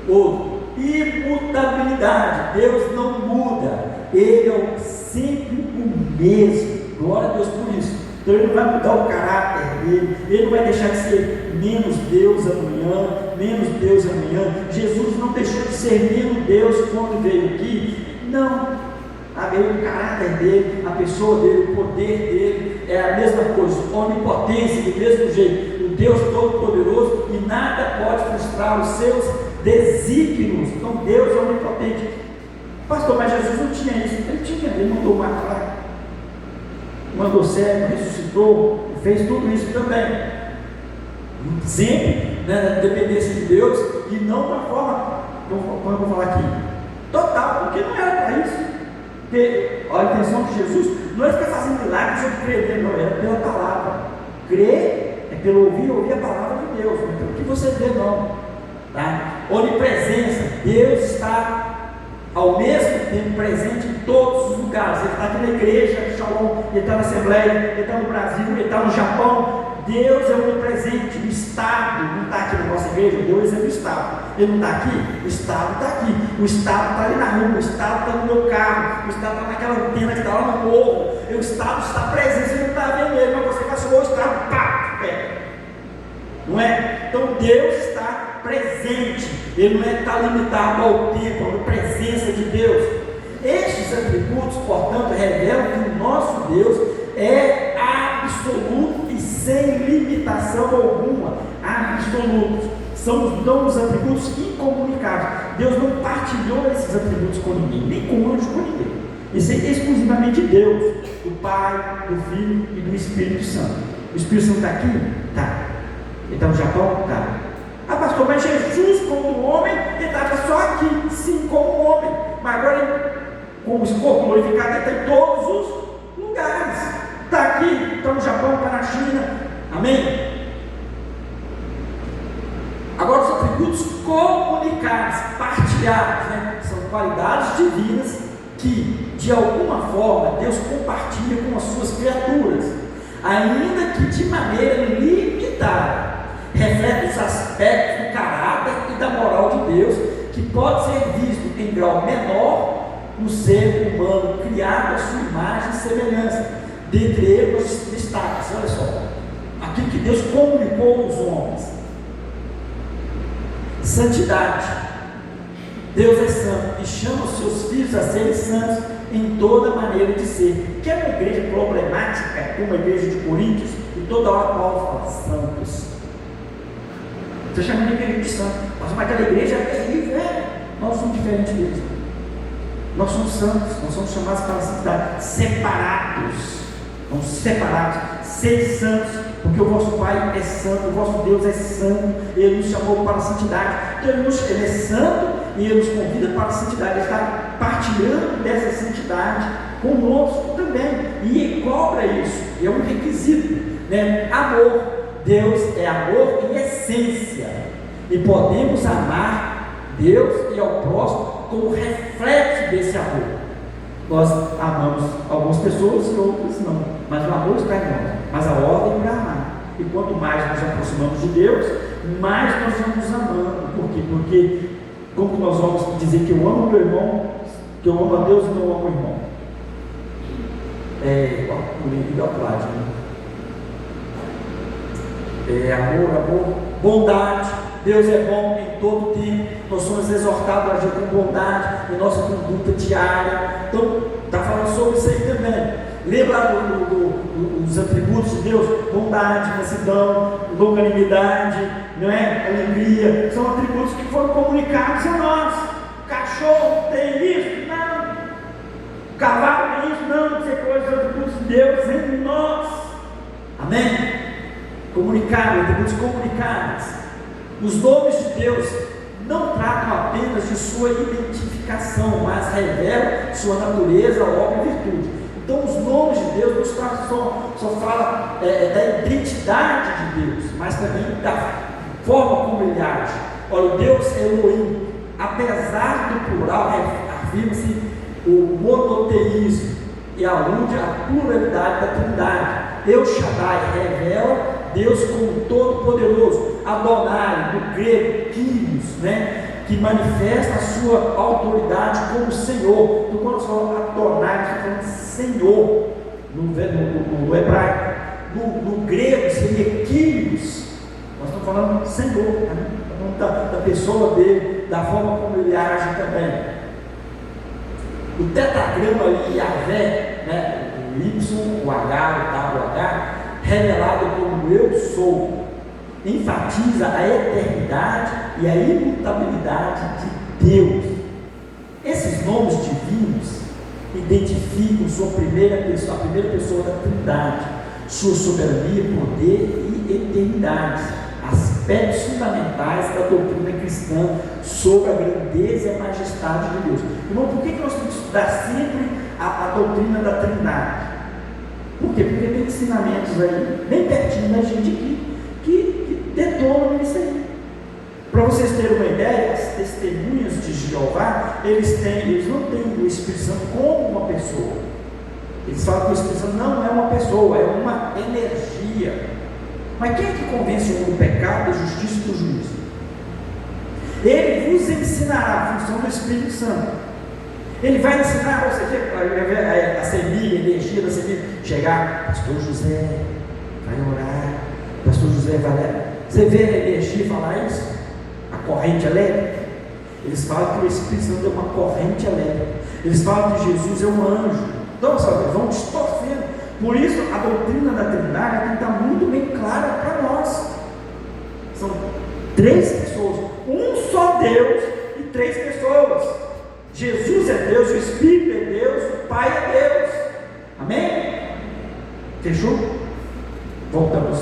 Outro, imutabilidade, Deus não muda, Ele é sempre o mesmo. Glória a Deus por isso. Então Ele não vai mudar o caráter dele, Ele não vai deixar de ser menos Deus amanhã, menos Deus amanhã. Jesus não deixou de ser menos Deus quando veio aqui. Não, o caráter dele, a pessoa dele, o poder dele é a mesma coisa, onipotência do mesmo jeito, o Deus Todo-Poderoso, e nada pode frustrar os seus desígnios. Então Deus é onipotente. Pastor, mas Jesus não tinha isso. Ele mandou matar, mandou cego, ressuscitou, fez tudo isso também, sempre, né, na dependência de Deus, e não da forma, como eu vou falar aqui, total, porque não era para isso. Porque a intenção de Jesus não é ficar fazendo milagres só de crer nele, não, era pela palavra. Crer é pelo ouvir a palavra de Deus, não é pelo que você vê, não. Tá? Onipresença, Deus está ao mesmo tempo presente em todos os lugares. Ele está aqui na igreja, Shalom, ele está na Assembleia, ele está no Brasil, ele está no Japão. Deus é onipresente. O Estado não está aqui na nossa igreja, Deus é do Estado. Ele não está aqui? O Estado está aqui. O Estado está ali na rua, o Estado está no meu carro, o Estado está naquela antena que está lá no morro. O Estado está presente, você não está vendo ele, mas você passou o Estado, pá, pé. Não é? Então Deus está presente, Ele não está limitado ao tempo, à presença de Deus. Estes atributos, portanto, revelam que o nosso Deus é absoluto e sem limitação alguma. Absolutos. São os atributos incomunicáveis. Deus não partilhou esses atributos com ninguém, nem com anjo, com ninguém. Isso é exclusivamente Deus, do Pai, do Filho e do Espírito Santo. O Espírito Santo está aqui? Está. Ele está no Japão? Está. Ah, pastor, mas Jesus, como homem, ele estava só aqui, sim, como homem. Mas agora, ele, como o corpo glorificado, ele está em todos os lugares. Está aqui, está no Japão, está na China. Amém? Agora, os atributos comunicados, partilhados, né? São qualidades divinas que, de alguma forma, Deus compartilha com as suas criaturas, ainda que de maneira limitada. Reflete os aspectos do caráter e da moral de Deus, que pode ser visto em grau menor no ser humano, criado à sua imagem e semelhança. Dentre eles, os destaques, olha só, aquilo que Deus comunicou aos homens: santidade. Deus é santo e chama os seus filhos a serem santos em toda maneira de ser. Que é uma igreja problemática, como a igreja de Coríntios, e toda hora Paulo fala: santos. Você chama de igreja de santo, mas aquela igreja é terrível, nós somos diferentes deles. Nós somos santos, nós somos chamados para a santidade, separados. Vamos separados, ser santos, porque o vosso Pai é santo, o vosso Deus é santo, Ele nos chamou para a santidade. Então Ele é santo e Ele nos convida para a santidade. Ele está partilhando dessa santidade conosco também, e Ele cobra isso, é um requisito, né? Amor. Deus é amor em essência, e podemos amar Deus e ao próximo como reflexo desse amor. Nós amamos algumas pessoas e outras não, mas o amor está em nós, mas a ordem é amar. E quanto mais nos aproximamos de Deus, mais nós vamos amando. Por quê? Porque como nós vamos dizer que eu amo meu irmão, que eu amo a Deus e não amo o irmão? O livro da Plata, né? Amor, bondade. Deus é bom em todo tempo. Nós somos exortados a agir com bondade em nossa conduta diária. Então, está falando sobre isso aí também. Lembra dos atributos de Deus? Bondade, mansidão, longanimidade, não é? Alegria. São atributos que foram comunicados a nós. Cachorro tem isso? Não. Cavalo tem isso? Não. Isso é coisa dos atributos de Deus em nós. Amém? Comunicados, atributos comunicados. Os nomes de Deus não tratam apenas de sua identificação, mas revelam sua natureza, obra e virtude. Então os nomes de Deus não só fala da identidade de Deus, mas também da forma como Ele age. Olha, Deus é Elohim, apesar do plural, afirma-se o monoteísmo e alude à pluralidade da Trindade. El Shaddai revela Deus como todo-poderoso. Adonai, do grego, Kyrios, né, que manifesta a sua autoridade como Senhor. Então, quando nós falamos Adonai, nós estamos falando Senhor no hebraico. No grego seria Kyrios. Nós estamos falando Senhor, né? Da pessoa dele, da forma como ele age também. O tetragrama ali, Yahvé, né, o Y, o H, o H, revelado como eu sou, enfatiza a eternidade e a imutabilidade de Deus. Esses nomes divinos identificam a primeira pessoa da Trindade, sua soberania, poder e eternidade, aspectos fundamentais da doutrina cristã sobre a grandeza e a majestade de Deus. Irmão, por que nós temos que estudar sempre a doutrina da Trindade? Por quê? Porque tem ensinamentos aí, bem pertinho da gente aqui, que detonam isso aí. Para vocês terem uma ideia, as testemunhas de Jeová, eles não têm o Espírito Santo como uma pessoa. Eles falam que o Espírito Santo não é uma pessoa, é uma energia. Mas quem é que convence o homem do pecado, da justiça e do juízo? Ele vos ensinará a função do Espírito Santo. Ele vai ensinar você a semente, a energia da semente. Chegar, pastor José, vai orar, pastor José vai lá. Você vê a energia falar isso? A corrente elétrica. Eles falam que o Espírito Santo é uma corrente elétrica. Eles falam que Jesus é um anjo. Então, sabe, vão distorcendo. Por isso, a doutrina da Trindade tem que estar muito bem clara para nós. São 3 pessoas, um só Deus e 3 pessoas. Jesus é Deus, o Espírito é Deus, o Pai é Deus. Amém? Fechou? Voltamos.